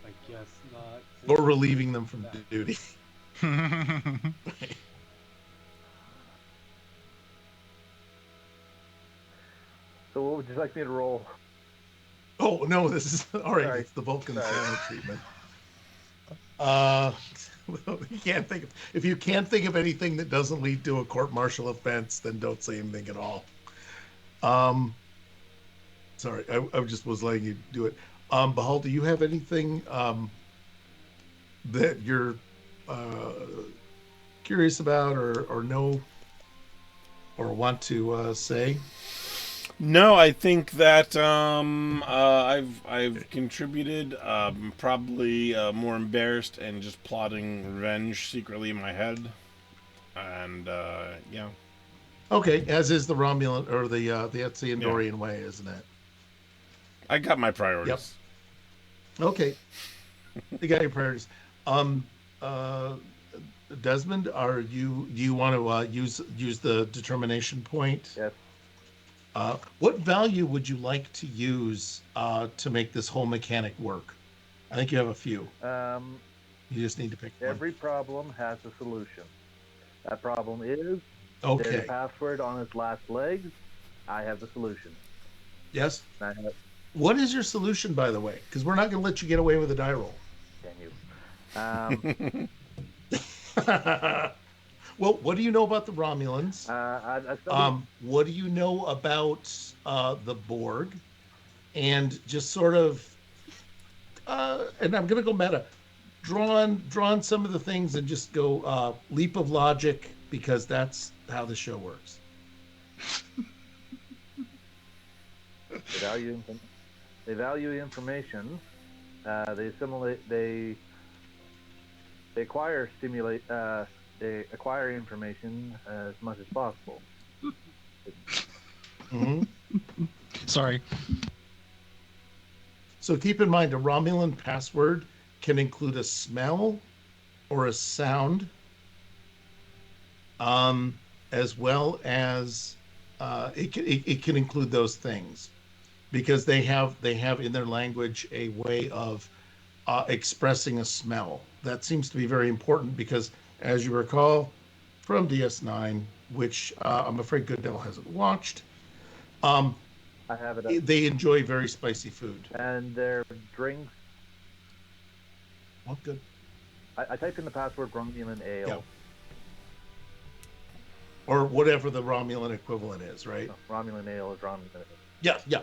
I guess not. or relieving them from duty? So what would you like me to roll? Oh no, this is all right. Sorry. It's the Vulcan Sorry. silent treatment. If you can't think of anything that doesn't lead to a court-martial offense, then don't say anything at all. Sorry, I just was letting you do it. Bahal, do you have anything that you're curious about or know or want to say? No, I think that I've contributed. Probably more embarrassed and just plotting revenge secretly in my head, and yeah. Okay, as is the Romulan or that's the Andorian way, isn't it? I got my priorities. Yep. Okay, you got your priorities. Desmond, do you want to use the determination point? Yes. What value would you like to use to make this whole mechanic work? I think you have a few. You just need to pick Every one. problem has a solution. That problem is there's a Okay. password on its last legs. I have the solution. Yes. I have, What is your solution, by the way? Because we're not going to let you get away with a die roll. can you? Well, what do you know about the Romulans? I studied, What do you know about the Borg? And just sort of, and I'm going to go meta. Draw on some of the things and just go leap of logic, because that's how the show works. they value information. They assimilate. They acquire they acquire information as much as possible. Mm-hmm. Sorry. So keep in mind, a Romulan password can include a smell or a sound, as well as it can include those things, because they have in their language a way of expressing a smell. That seems to be very important because, as you recall from DS9, which I'm afraid Goodell hasn't watched, I have it up. they enjoy very spicy food. And their drinks. Well, good. I typed in the password Romulan ale. Yeah. Or whatever the Romulan equivalent is, right? Romulan ale is Romulan ale. Yeah.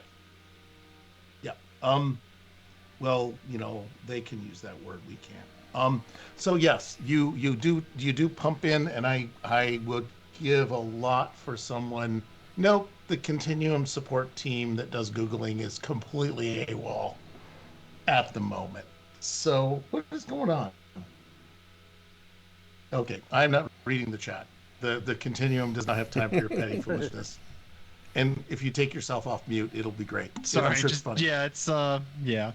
Well, they can use that word, we can't. So yes, you do pump in, and I would give a lot for someone. Nope, the Continuum support team that does Googling is completely AWOL at the moment. So what is going on? Okay, I'm not reading the chat. The Continuum does not have time for your petty foolishness. And if you take yourself off mute, it'll be great. Sorry, I'm sure just it's funny. yeah, it's yeah.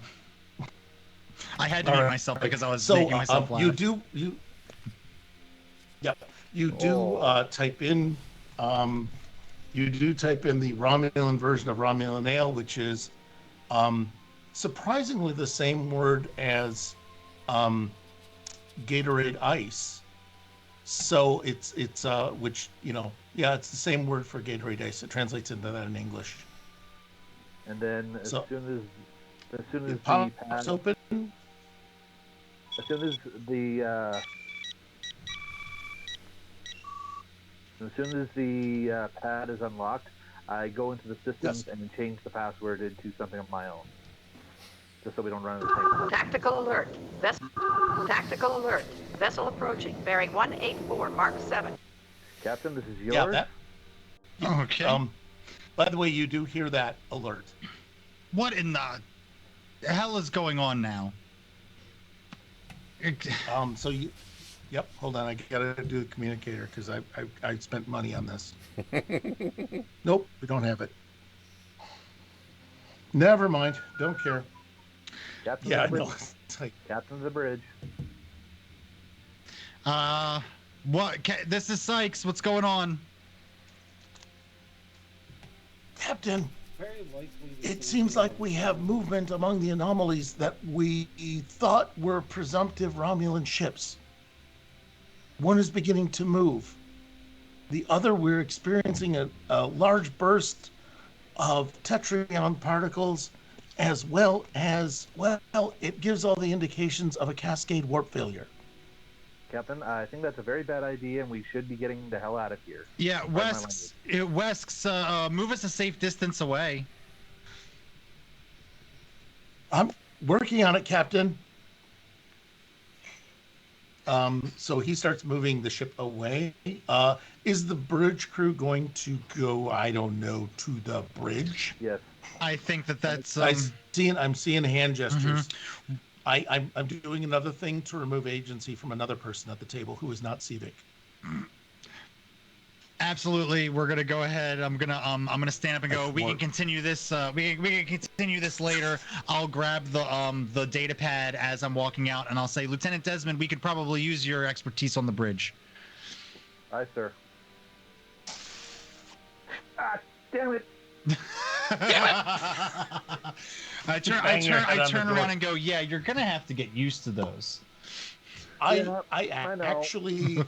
I had to All mute right. myself because I was So making myself laugh. you do type in the Romulan version of Romulan ale, which is surprisingly the same word as Gatorade Ice. So it's which it's the same word for Gatorade Ice. It translates into that in English. And then as soon as the pops pad, open. as soon as the pad is unlocked, I go into the systems and change the password into something of my own, just so we don't run into the same. Tactical alert. Tactical alert. Vessel approaching. Bearing 184, Mark 7. Captain, this is yours. Yeah. Okay. By the way, you do hear that alert. What in the hell is going on now? So you. Yep. Hold on. I gotta do the communicator because I spent money on this. Nope. We don't have it. Never mind. Don't care. Captain Yeah. of the No. bridge. It's like, Captain of the bridge. What? This is Sykes. What's going on? Captain, Very likely. it seems like we have movement among the anomalies that we thought were presumptive Romulan ships. One is beginning to move. The other, we're experiencing a large burst of tetryon particles, as well, it gives all the indications of a cascade warp failure. Captain, I think that's a very bad idea, and we should be getting the hell out of here. Yeah, Wesks, move us a safe distance away. I'm working on it, Captain. So he starts moving the ship away. Is the bridge crew going to go, I don't know, to the bridge? Yes. I think that's. I'm seeing hand gestures. I'm doing another thing to remove agency from another person at the table who is not Civic. Absolutely, we're gonna go ahead. I'm gonna stand up and go. We can continue this. We can continue this later. I'll grab the data pad as I'm walking out, and I'll say, Lieutenant Desmond, we could probably use your expertise on the bridge. Aye, sir. Ah, damn it! I turn around and go, yeah, you're gonna have to get used to those. I know. Actually,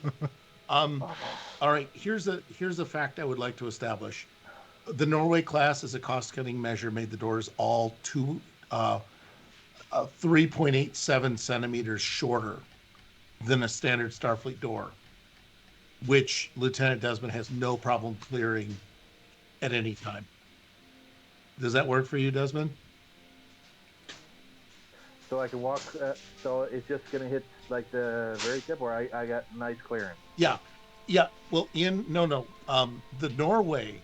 all right. Here's a fact I would like to establish. The Norway class, as a cost-cutting measure, made the doors all 3.87 centimeters shorter than a standard Starfleet door, which Lieutenant Desmond has no problem clearing at any time. Does that work for you, Desmond? So I can walk. So it's just gonna hit like the very tip, where I got nice clearance. Yeah. Well, the Norway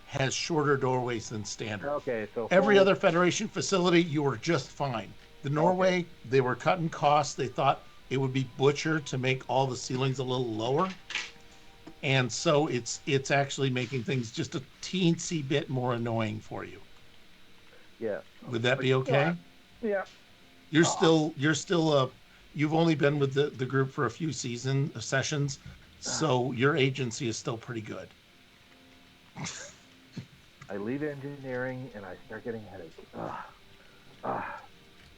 has shorter doorways than standard. Okay, so Every other Federation facility, you were just fine. The Norway, they were cutting costs. They thought it would be butcher to make all the ceilings a little lower. And so it's actually making things just a teensy bit more annoying for you. Yeah. Would that be okay? Yeah. You've only been with the group for a few sessions, so your agency is still pretty good. I leave engineering and I start getting headaches.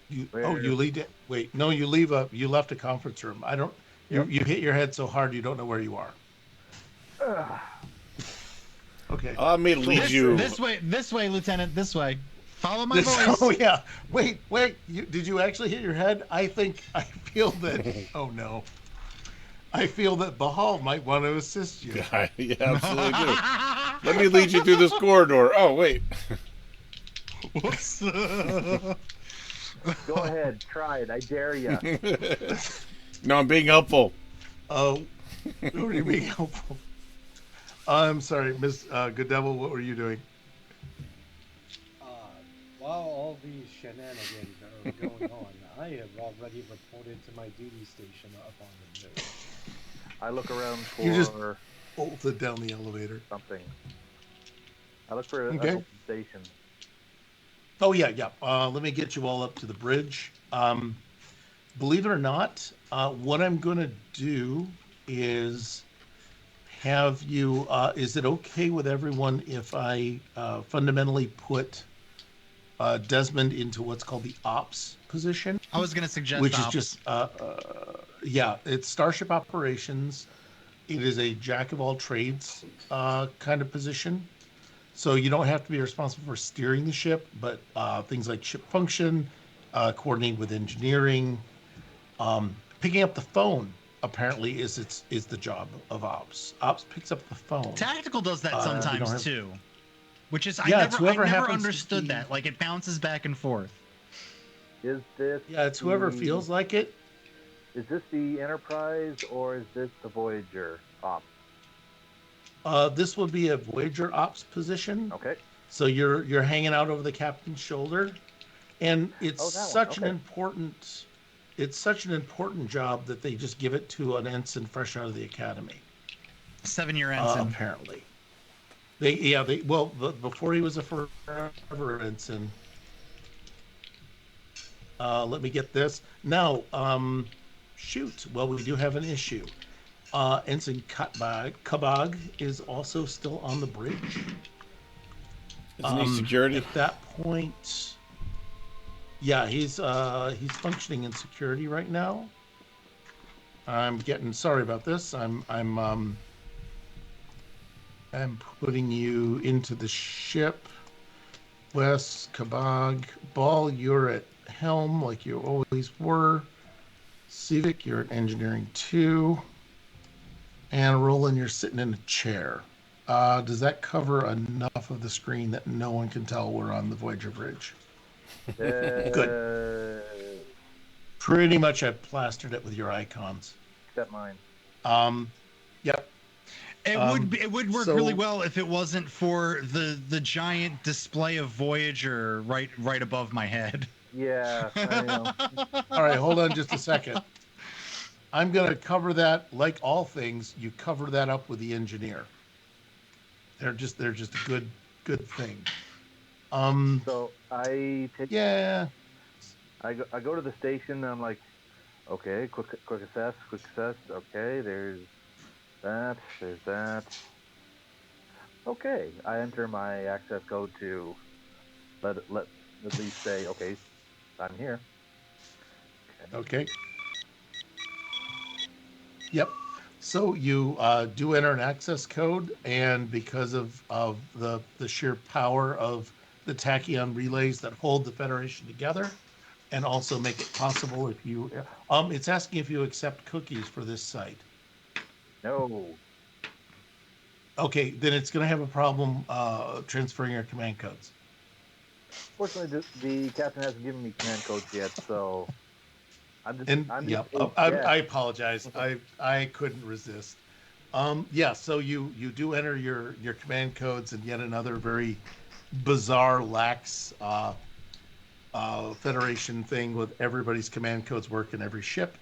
You leave it. Wait, no, you left a conference room. I don't. You hit your head so hard you don't know where you are. Okay. I'm going to lead you. This way, Lieutenant. This way. Follow my voice. Oh yeah. Wait. Did you actually hit your head? I feel that. Oh no. I feel that Bahal might want to assist you. Yeah, absolutely do. Let me lead you through this corridor. Oh wait. Whoops. Go ahead, try it. I dare you. No, I'm being helpful. Oh, what are you being helpful? I'm sorry, Miss Good Devil. What were you doing? While all these shenanigans are going on, I have already reported to my duty station up on the bridge. I look around for You just bolted down the elevator. something. I look for Okay. a station. Oh yeah. Let me get you all up to the bridge. Believe it or not, what I'm going to do is have you. Is it okay with everyone if I fundamentally put Desmond into what's called the ops position? I was going to suggest Which the is opposite. just it's Starship Operations. It is a jack of all trades kind of position. So you don't have to be responsible for steering the ship, but things like ship function, coordinating with engineering, picking up the phone. Apparently, is the job of ops. Ops picks up the phone. Tactical does that sometimes too, which is Yeah, I it's never whoever happens to understood be- that. Like it bounces back and forth. Is this? Yeah, it's whoever the- feels like it. Is this the Enterprise or is this the Voyager op? This would be a Voyager ops position. Okay. So you're hanging out over the captain's shoulder, and it's Oh, that one. such an Okay. important. It's such an important job that they just give it to an ensign fresh out of the academy. 7-year ensign. Apparently, before he was a forever ensign. Let me get this now. Shoot. Well, we do have an issue. Ensign Kabag is also still on the bridge. Isn't he security? At that point, yeah, he's functioning in security right now. Sorry about this. I'm putting you into the ship. Wes, Kabag, Ball, you're at helm like you always were. Civic, you're at engineering 2. And Roland, you're sitting in a chair. Does that cover enough of the screen that no one can tell we're on the Voyager bridge? Good. Pretty much I plastered it with your icons. Except mine. Yep. It would work really well if it wasn't for the giant display of Voyager right above my head. Yeah. I know. All right, hold on just a second. I'm going to cover that, like all things, you cover that up with the engineer. They're just a good thing. So I take Yeah. I go to the station and I'm like, okay, quick assess. Okay, there's that. Okay, I enter my access code to let at least say, okay, I'm here. Okay. Yep. So you do enter an access code, and because of the sheer power of the tachyon relays that hold the Federation together, and also make it possible if you it's asking if you accept cookies for this site. No. Okay, then it's going to have a problem transferring your command codes. Fortunately, the captain hasn't given me command codes yet, so I'm just I apologize. I couldn't resist. Yeah, so you do enter your command codes, and yet another very bizarre, lax Federation thing with everybody's command codes work in every ship.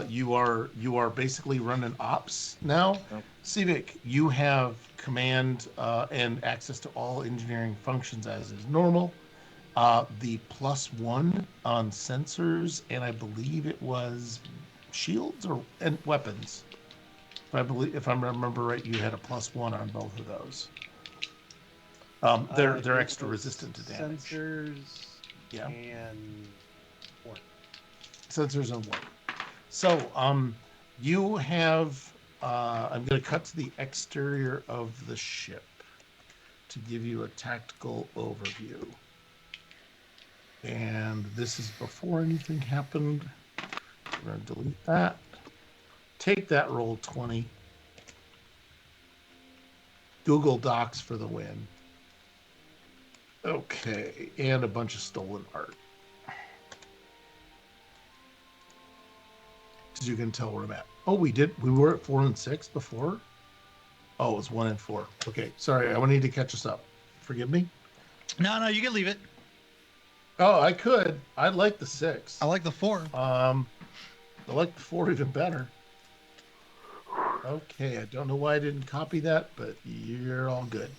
You are basically running ops now. Oh. Civic, you have command and access to all engineering functions as is normal. The +1 on sensors, and I believe it was shields and weapons. If I remember right, you had a +1 on both of those. They're extra resistant to damage. Sensors. Yeah. And work. Sensors and work. So, you have. I'm going to cut to the exterior of the ship to give you a tactical overview. And this is before anything happened. We're going to delete that. Take that, roll 20. Google Docs for the win. Okay, and a bunch of stolen art. As you can tell where I'm at. Oh, we were at 4 and 6 before? Oh, it was 1 and 4. Okay, sorry, I need to catch us up. Forgive me? No, you can leave it. Oh, I could. I like the 6. I like the 4. I like the 4 even better. Okay, I don't know why I didn't copy that, but you're all good.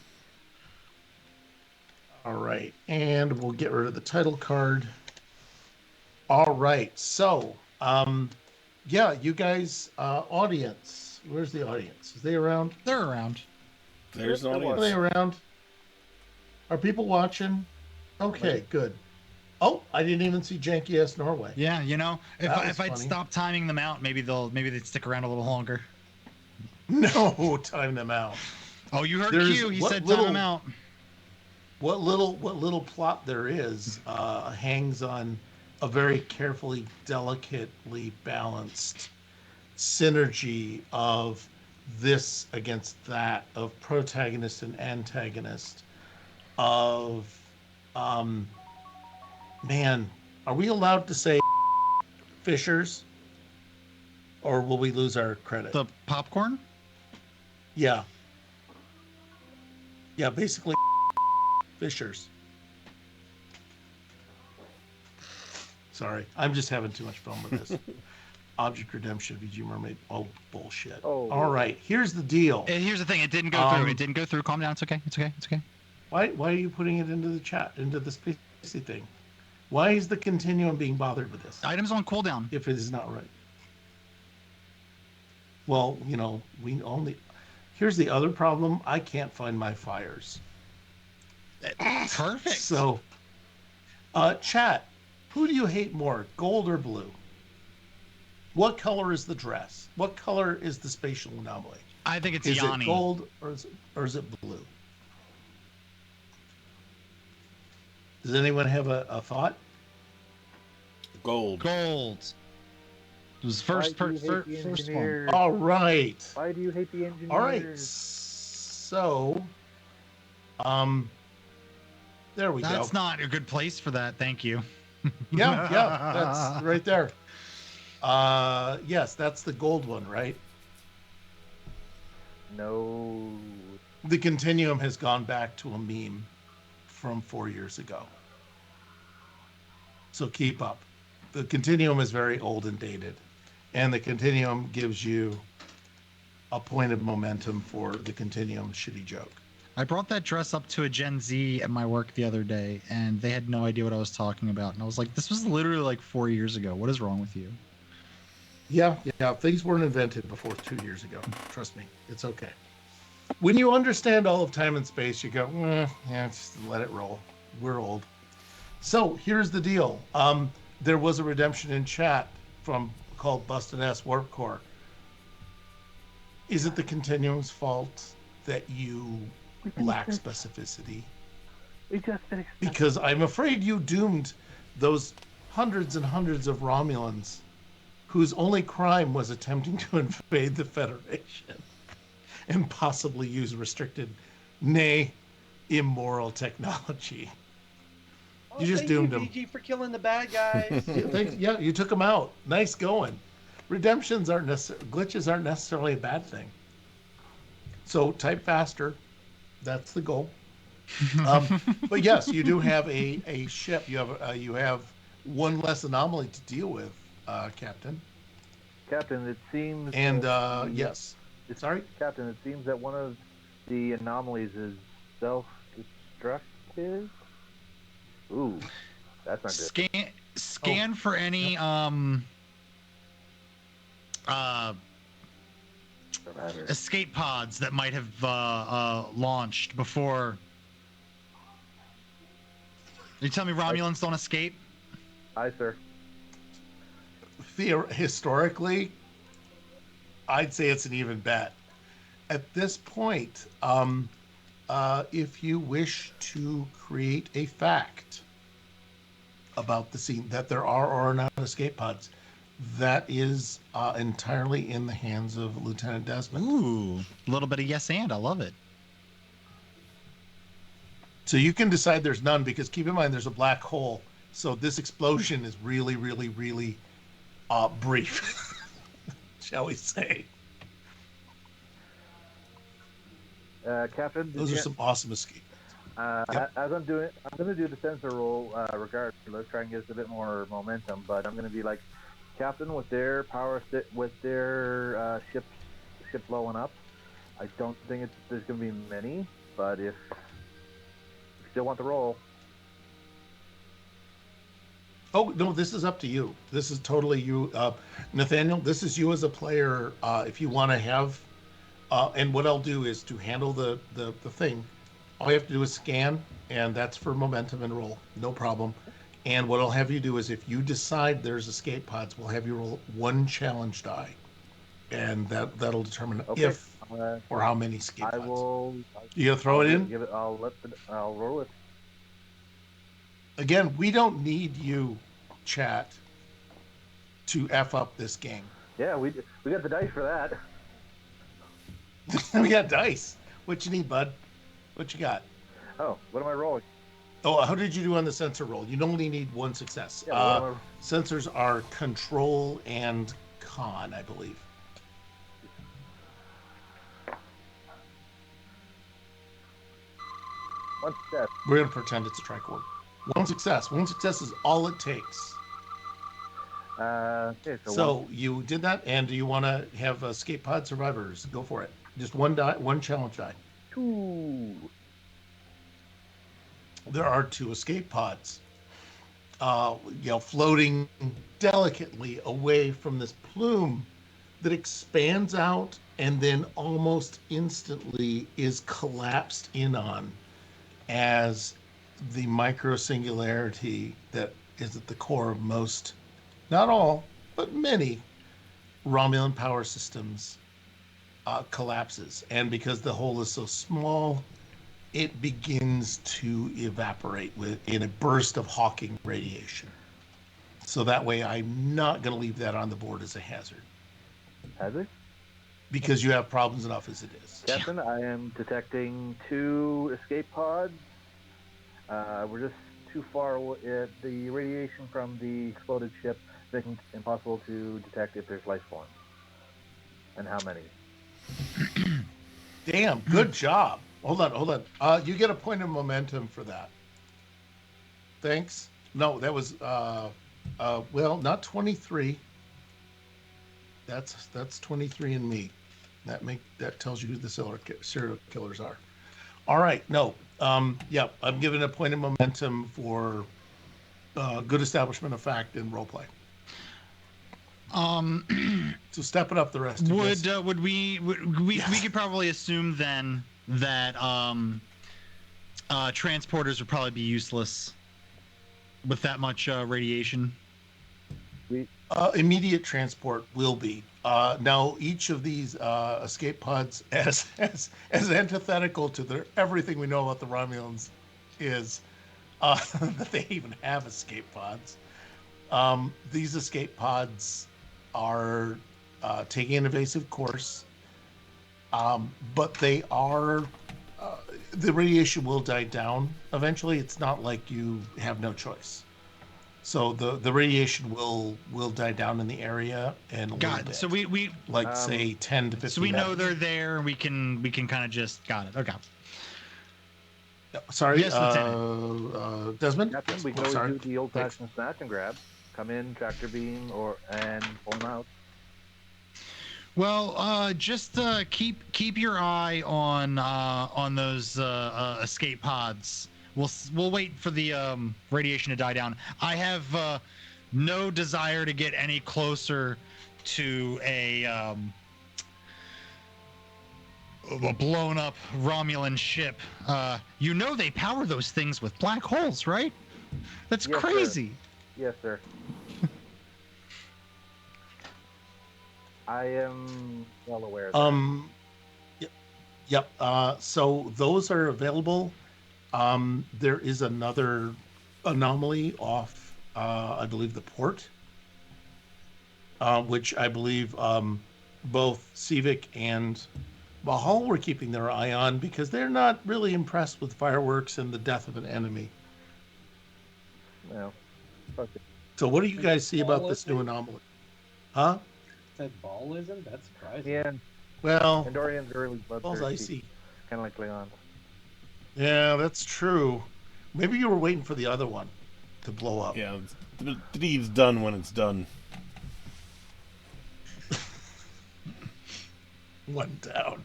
All right, and we'll get rid of the title card. All right, so, yeah, you guys, audience. Where's the audience? Is they around? They're around. There's an Are audience. they around? Are people watching? Okay, good. Oh, I didn't even see Janky S Norway. Yeah, if I'd funny. stop timing them out, maybe they'd stick around a little longer. No, time them out. Oh, you heard Q. He said time them out. What little plot there is hangs on a very carefully, delicately balanced synergy of this against that, of protagonist and antagonist, of man, are we allowed to say Fishers, or will we lose our credit? The popcorn? Yeah, basically Fishers. Sorry, I'm just having too much fun with this. Object Redemption, VG Mermaid, bullshit. Oh. All right, here's the deal. And here's the thing, it didn't go through. It didn't go through. Calm down. It's okay. Why are you putting it into the chat, into the spacey thing? Why is the Continuum being bothered with this? Items on cooldown. If it is not right. Well, here's the other problem. I can't find my fires. Perfect. So, chat, who do you hate more, gold or blue? What color is the dress? What color is the spatial anomaly? I think it's Is Yanni. it gold or is it blue? Does anyone have a thought? Gold. It was first one. All right. Why do you hate the engineers? All right. So, there we go. That's not a good place for that. Thank you. Yeah, that's right there. Yes, that's the gold one, right? No. The Continuum has gone back to a meme from 4 years ago. So keep up. The Continuum is very old and dated. And the Continuum gives you a point of momentum for the Continuum shitty joke. I brought that dress up to a Gen Z at my work the other day, and they had no idea what I was talking about. And I was like, this was literally like 4 years ago. What is wrong with you? Yeah. Things weren't invented before 2 years ago. Trust me, it's okay. When you understand all of time and space, you go, yeah, just let it roll. We're old. So here's the deal. There was a redemption in chat from called Busted Ass Warp Core. Is it the Continuum's fault that you lack specificity? We just finished. Because I'm afraid you doomed those hundreds and hundreds of Romulans whose only crime was attempting to invade the Federation and possibly use restricted, nay, immoral technology. You just doomed them. PG, for killing the bad guys. Yeah, you took them out. Nice going. Redemptions aren't glitches aren't necessarily a bad thing. So type faster. That's the goal. But yes, you do have a ship. You have one less anomaly to deal with, Captain. Captain, it seems. And yes, sorry, Captain, it seems that one of the anomalies is self-destructive. Ooh, that's not good. Scan for any escape pods that might have launched before. You tell me Romulans don't escape? Aye, sir. Historically, I'd say it's an even bet. At this point, if you wish to create a fact about the scene that there are or are not escape pods, that is entirely in the hands of Lieutenant Desmond. Ooh, a little bit of yes and. I love it. So you can decide there's none, because keep in mind there's a black hole. So this explosion is really, really, really brief, shall we say. Captain, those are some awesome escape. Yep. As I'm going to do the sensor roll regardless, try and get us a bit more momentum. But I'm going to be like, Captain, with their ship blowing up, I don't think there's going to be many. But if you still want the roll. Oh no, this is up to you. This is totally you, Nathaniel. This is you as a player. If you want to have. And what I'll do is to handle the thing, all you have to do is scan, and that's for momentum and roll, no problem. And what I'll have you do is, if you decide there's escape pods, we'll have you roll one challenge die, and that'll determine if or how many escape pods. You gonna throw it in? I'll roll it. Again, we don't need you, chat, to F up this game. Yeah, we got the dice for that. We got dice. What you need, bud? What you got? Oh, what am I rolling? Oh, how did you do on the sensor roll? You only need one success. Yeah, sensors are control and con, I believe. One success. We're going to pretend it's a tricord. One success. One success is all it takes. Okay, so you did that, and do you want to have escape pod survivors? Go for it. Just one challenge die. 2. There are 2 escape pods, floating delicately away from this plume that expands out and then almost instantly is collapsed in on as the micro-singularity that is at the core of most, not all, but many Romulan power systems collapses. And because the hole is so small, it begins to evaporate in a burst of Hawking radiation. So that way, I'm not going to leave that on the board as a hazard. Hazard? Because you have problems enough as it is. Captain, I am detecting 2 escape pods. We're just too far away. The radiation from the exploded ship making it impossible to detect if there's life forms. And how many. Damn, good job. Hold on. You get a point of momentum for that. Thanks. No, that was not 23. That's 23 and me. That tells you who the serial killers are. All right, no, yeah, I'm giving a point of momentum for good establishment of fact and role play. So step it up the rest. Would we could probably assume then that transporters would probably be useless with that much radiation. Immediate transport will be. Now, each of these escape pods, as antithetical to everything we know about the Romulans, is that they even have escape pods. These escape pods are taking an evasive course, but they are. The radiation will die down eventually. It's not like you have no choice. So the radiation will die down in the area and a little bit. So we like say 10 to 15. So we know they're there. We can kind of just got it. Okay. Sorry, yes, Lieutenant. Desmond. Captain, we can always do the old-fashioned snatch and grab. Come in, tractor beam, and pull them out. Well, just keep your eye on those escape pods. We'll wait for the radiation to die down. I have no desire to get any closer to a blown up Romulan ship. You know they power those things with black holes, right? That's crazy. Sir. Yes, sir. I am well aware of that. Yep. So those are available. There is another anomaly off, I believe, the port, which I believe both Civic and Bahal were keeping their eye on because they're not really impressed with fireworks and the death of an enemy. No. Okay. So what do you guys see about this new anomaly? Huh? Said ballism? That's surprising. Yeah. Well, Andorians are really bloodthirsty. I see. Kind of like Leon. Yeah, that's true. Maybe you were waiting for the other one to blow up. Yeah, the deed's done when it's done. One down.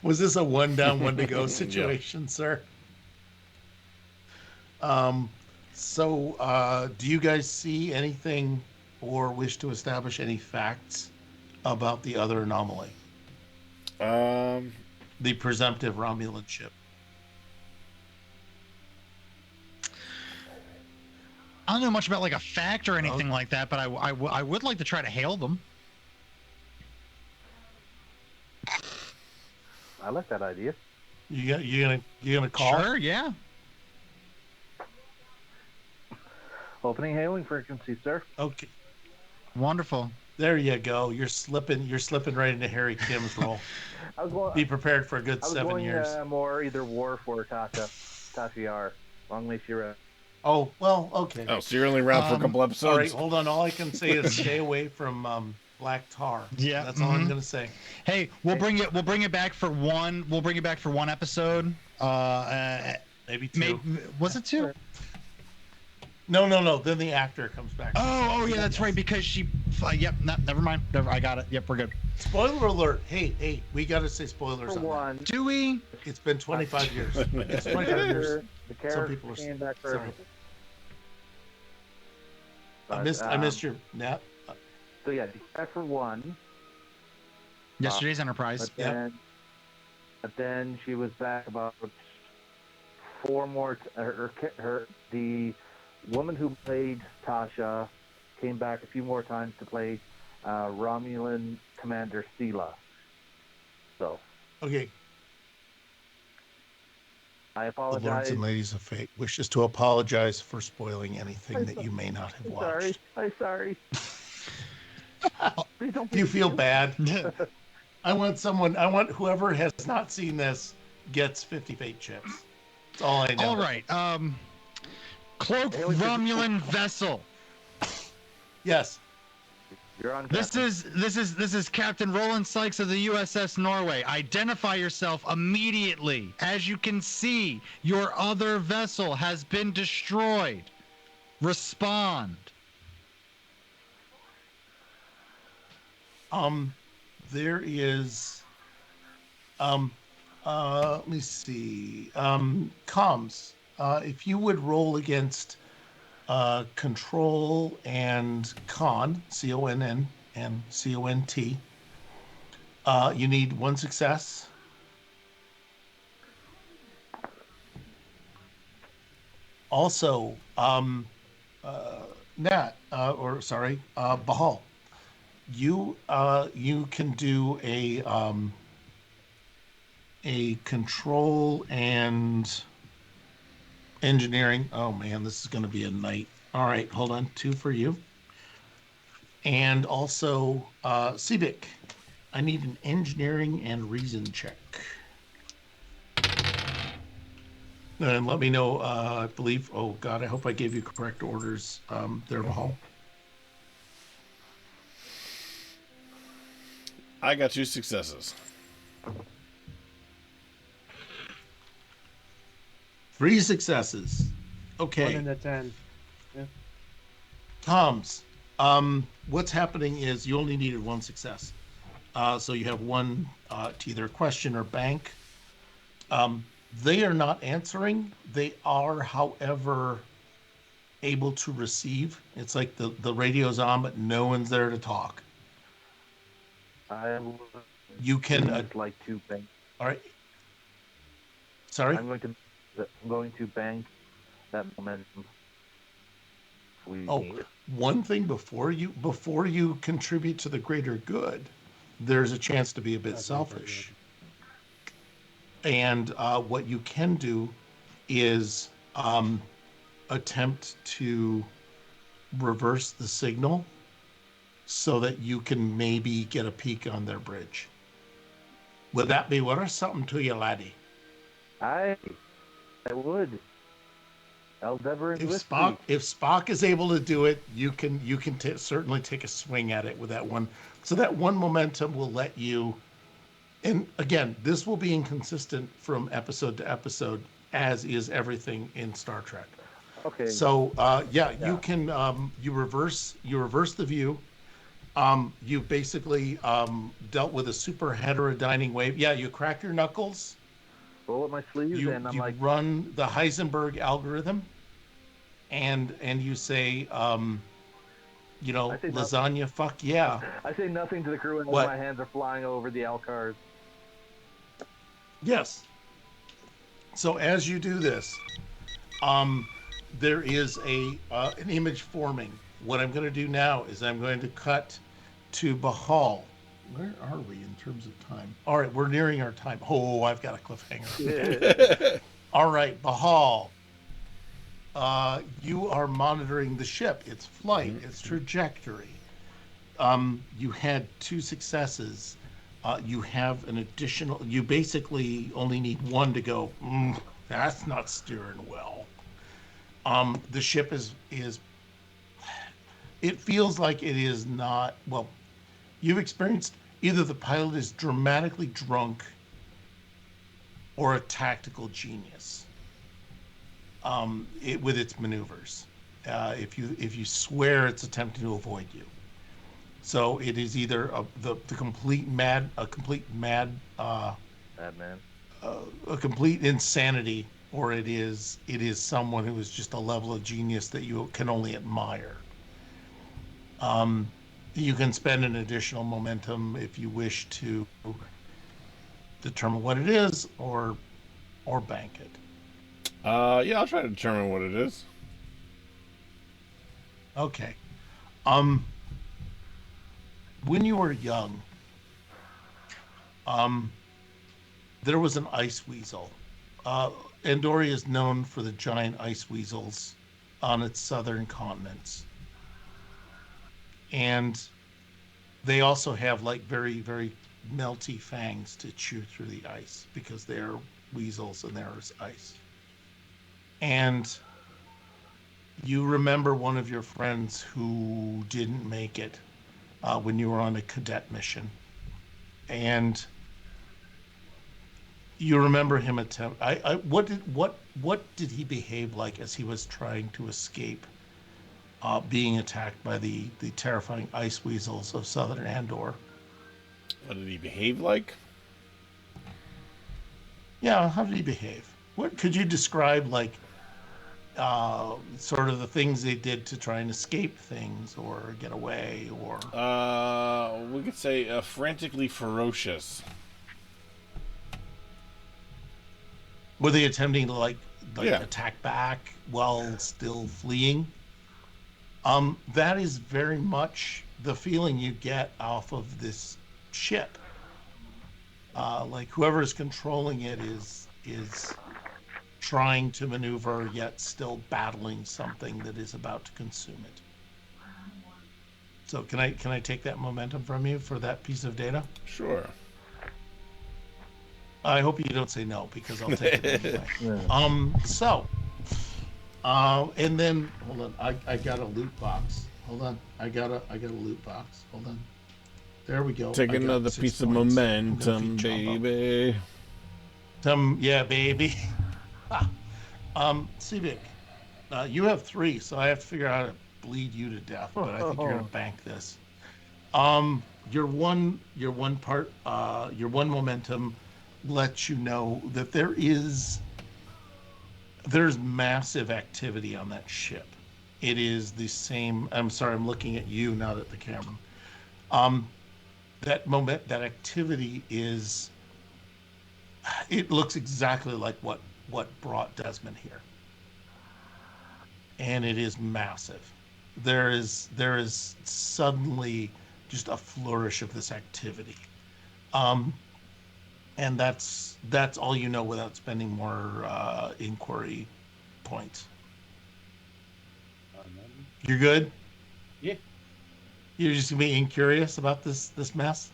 Was this a one down, one to go situation, sir? So, do you guys see anything or wish to establish any facts about the other anomaly? The presumptive Romulan ship. I don't know much about like a fact or anything like that, but I would like to try to hail them. I like that idea. You gonna call? Sure, yeah. Opening hailing frequency, sir. Okay. Wonderful. There you go. You're slipping right into Harry Kim's role. Be prepared for a good 7 years. More either Worf or Tasha Yar. Long may she rest. Oh, well, okay. Oh, so you're only around for a couple episodes? All right, hold on. All I can say is stay away from black tar. Yeah, that's all I'm gonna say. Hey, we'll bring it back for one. We'll bring it back for one episode. Maybe two. Was it two? No. Then the actor comes back. Oh, yeah, that's right. Because she. Yep. No, never mind. I got it. Yep, we're good. Spoiler alert. Hey, we gotta say spoilers on one. that. Do we? It's been 25 years. It's 25 years. The character Some people are came back for everything. I missed your nap. So yeah, back for one. Yesterday's Enterprise. But then she was back about 4 more. The woman who played Tasha came back a few more times to play Romulan Commander Sela. So. Okay. I apologize. The Lords and Ladies of Fate wishes to apologize for spoiling anything that you may not have watched. I'm sorry. Please don't. Do you feel bad? I want whoever has not seen this gets 50 Fate chips. That's all I know. All right. Cloaked Romulan vessel. Yes. You're on. This is Captain Roland Sykes of the USS Norway. Identify yourself immediately. As you can see, your other vessel has been destroyed. Respond. There is Let me see. Comms. If you would roll against Control and Con, CONN and CONT, you need one success. Also, Nat, Bahal, you can do a control and engineering. Oh man, this is going to be a night. All right, hold on. 2 for you. And also, Civic, I need an engineering and reason check. And let me know, I believe, oh God, I hope I gave you correct orders there, Bahal. I got 2 successes. 3 successes. Okay. 1 in the 10. Yeah. Tom's, what's happening is you only needed 1 success. So you have 1 to either question or bank. They are not answering. They are, however, able to receive. It's like the radio's on, but no one's there to talk. I would You can. like to bank. All right. Sorry. I'm going to bank that momentum. One thing before you contribute to the greater good, there's a chance to be a bit selfish. And what you can do is attempt to reverse the signal so that you can maybe get a peek on their bridge. Would that be worth something to you, laddie? I would. Eldever and If Spock is able to do it, you can certainly take a swing at it with that one. So that 1 momentum will let you. And again, this will be inconsistent from episode to episode, as is everything in Star Trek. Okay. So you can you reverse the view. You basically dealt with a super heterodyning wave. Yeah, you crack your knuckles. Roll up my sleeves and I'm like, run the Heisenberg algorithm, and you say, lasagna, fuck yeah. I say nothing to the crew, and my hands are flying over the Alcars. Yes. So as you do this, there is an image forming. What I'm going to do now is I'm going to cut to Bahal. Where are we in terms of time? All right, we're nearing our time. Oh, I've got a cliffhanger. All right, Bahal. You are monitoring the ship, its flight, its trajectory. You had 2 successes. You have an additional. You basically only need 1 to go. That's not steering well. The ship is. It feels like it is not. Well, you've experienced either the pilot is dramatically drunk or a tactical genius. With its maneuvers, if you swear it's attempting to avoid you, so it is either a complete madman, a complete insanity, or it is someone who is just a level of genius that you can only admire. You can spend an additional momentum if you wish to determine what it is, or bank it. Yeah, I'll try to determine what it is. Okay. When you were young, there was an ice weasel. Andoria is known for the giant ice weasels on its southern continents. And they also have like very, very melty fangs to chew through the ice because they're weasels and there's ice. And you remember one of your friends who didn't make it when you were on a cadet mission. And you remember him attempt. What did he behave like as he was trying to escape being attacked by the terrifying ice weasels of southern Andor? What did he behave like? Yeah, how did he behave? What could you describe, like, sort of the things they did to try and escape things or get away, or We could say frantically ferocious. were they attempting to like Yeah. attack back while still fleeing? That is very much the feeling you get off of this ship. Like whoever is controlling it is trying to maneuver yet still battling something that is about to consume it. So can I take that momentum from you for that piece of data? Sure. I hope you don't say no, because I'll take it anyway. Yeah. And then hold on, I got a loot box. Hold on, I got a loot box. Hold on. There we go. Take I got another 6 piece of points. I'm gonna momentum, feed Chombo. baby. Yeah, baby. Civic, you have 3, so I have to figure out how to bleed you to death, but I think you're gonna bank this. Your one momentum lets you know that there's massive activity on that ship. It is the same. I'm sorry, I'm looking at you, not at the camera. That activity is. It looks exactly like what brought Desmond here, and it is massive. There is suddenly just a flourish of this activity, and that's all you know without spending more inquiry points. You're good. Yeah. You're just gonna be incurious about this mess.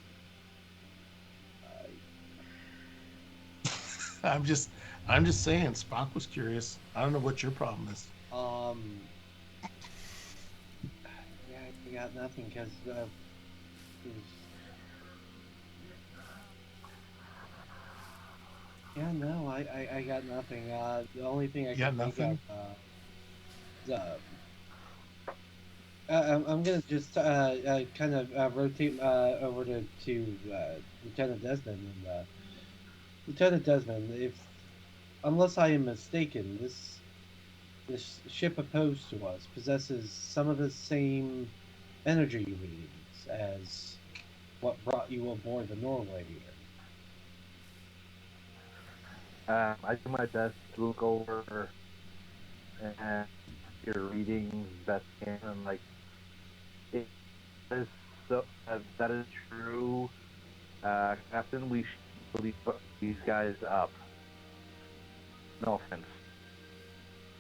I'm just saying. Spock was curious. I don't know what your problem is. Yeah, I got nothing because yeah, no, I got nothing. The only thing I You got can think nothing? of, I'm gonna just kind of rotate over to Lieutenant Desmond and Lieutenant Desmond. If unless I am mistaken, this ship opposed to us possesses some of the same energy readings as what brought you aboard the Norway here. I do my best to look over and your readings best I can, and like it is so that is true, Captain. We should really put these guys up. No offense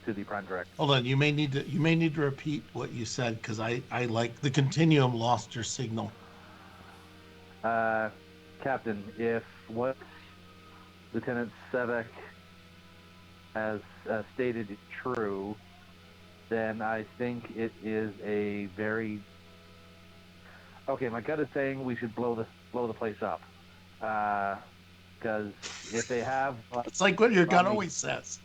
to the Prime Director. Hold on. You may need to repeat what you said, because I like the continuum lost your signal. Captain, if what Lieutenant Sevek has stated is true, then I think it is a very okay. My gut is saying we should blow the place up, because if they have, It's like what your gut always says.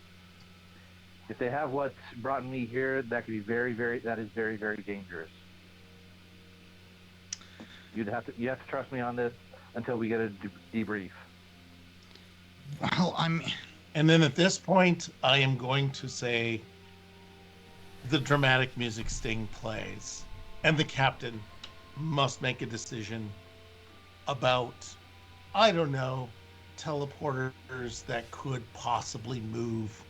if they have what's brought me here, that could be that is very, very dangerous. You have to trust me on this until we get a debrief. Well, And then at this point, I am going to say the dramatic music sting plays, and the captain must make a decision about, I don't know, teleporters that could possibly move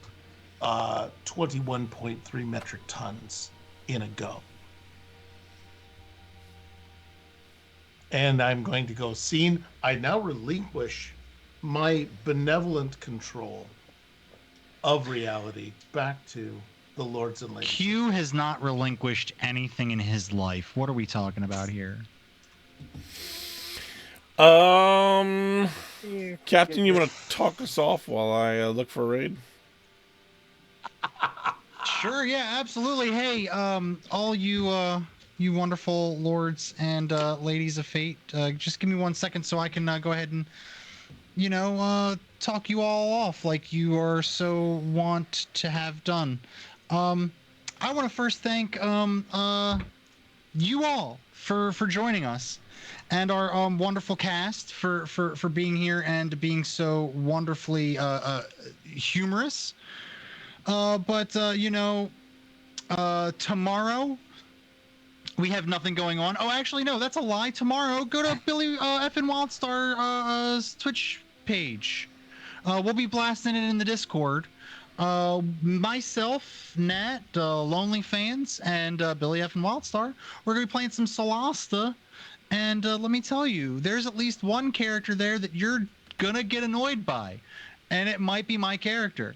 21.3 metric tons in a go. And I'm going to go, scene. I now relinquish my benevolent control of reality back to the lords and ladies. Q has not relinquished anything in his life. What are we talking about here? Captain, you want to talk us off while I look for a raid? Sure, yeah, absolutely. Hey, all you wonderful lords and ladies of fate, just give me 1 second so I can go ahead and, talk you all off like you are so want to have done. I want to first thank you all for joining us. and our wonderful cast for being here and being so wonderfully humorous. But tomorrow we have nothing going on. Oh, actually, no, that's a lie. Tomorrow, go to Billy effing Wildstar Twitch page. We'll be blasting it in the Discord. Myself, Nat, Lonely Fans, and Billy effing Wildstar, we're going to be playing some Solasta. And let me tell you, there's at least one character there that you're going to get annoyed by. And it might be my character.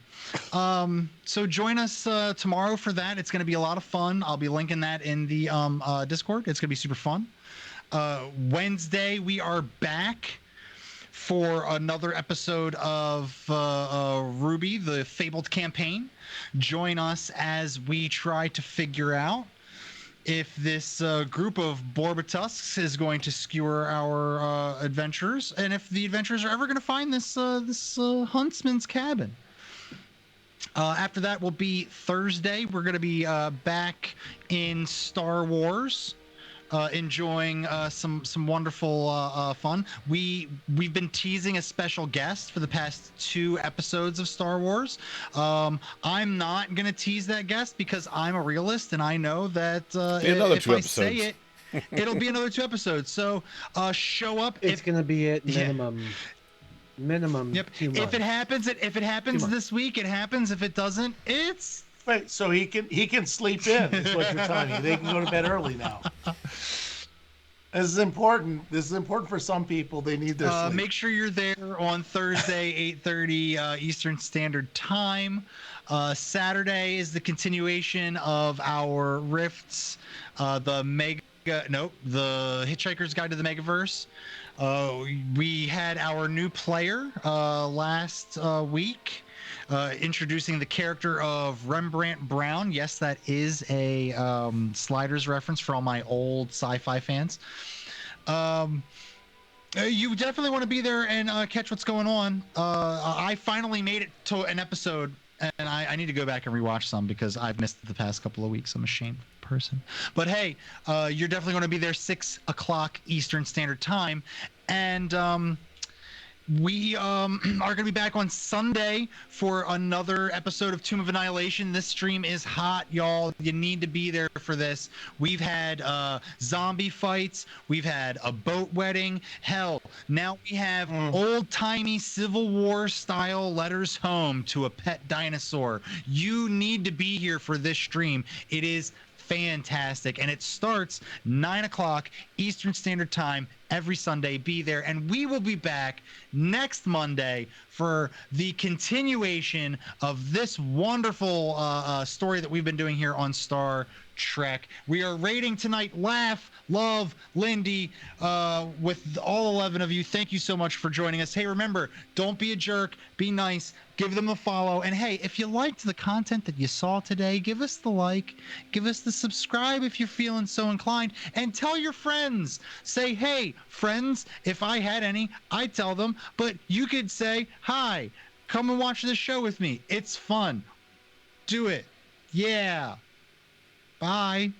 So join us tomorrow for that. It's going to be a lot of fun. I'll be linking that in the Discord. It's going to be super fun. Wednesday, we are back for another episode of Ruby, the Fabled Campaign. Join us as we try to figure out if this group of Borbatusks is going to skewer our adventurers, and if the adventurers are ever going to find this huntsman's cabin. After that will be Thursday. We're going to be back in Star Wars, enjoying some wonderful fun. We've been teasing a special guest for the past 2 episodes of Star Wars. I'm not gonna tease that guest because I'm a realist and I know that if I say it, it'll be another 2 episodes. So show up. It's gonna be at minimum. Yep. 2 months. If it happens this week, it happens. If it doesn't, it's Right, so he can sleep in, is what you're telling me. They can go to bed early now. This is important. This is important for some people. They need their sleep. Make sure you're there on Thursday, 8:30 Eastern Standard Time. Saturday is the continuation of our Rifts, the Hitchhiker's Guide to the Megaverse. We had our new player last week. Introducing the character of Rembrandt Brown. Yes, that is a Sliders reference for all my old sci-fi fans. You definitely want to be there and catch what's going on. I finally made it to an episode, and I need to go back and rewatch some because I've missed the past couple of weeks. I'm a shamed person. But hey, you're definitely going to be there 6 o'clock Eastern Standard Time. And we are going to be back on Sunday for another episode of Tomb of Annihilation. This stream is hot, y'all. You need to be there for this. We've had zombie fights. We've had a boat wedding. Hell, now we have old-timey Civil War style letters home to a pet dinosaur. You need to be here for this stream. It is fantastic, and it starts 9 o'clock Eastern Standard Time every Sunday. Be there, and we will be back next Monday for the continuation of this wonderful story that we've been doing here on Star Trek. We are rating tonight Laugh, Love, Lindy, with all 11 of you. Thank you so much for joining us. Hey, remember, don't be a jerk, be nice, give them a follow, and hey, if you liked the content that you saw today, give us the like, give us the subscribe if you're feeling so inclined, and tell your friends. Say, hey, friends, if I had any, I'd tell them, but you could say, hi, come and watch this show with me. It's fun. Do it. Yeah. Bye.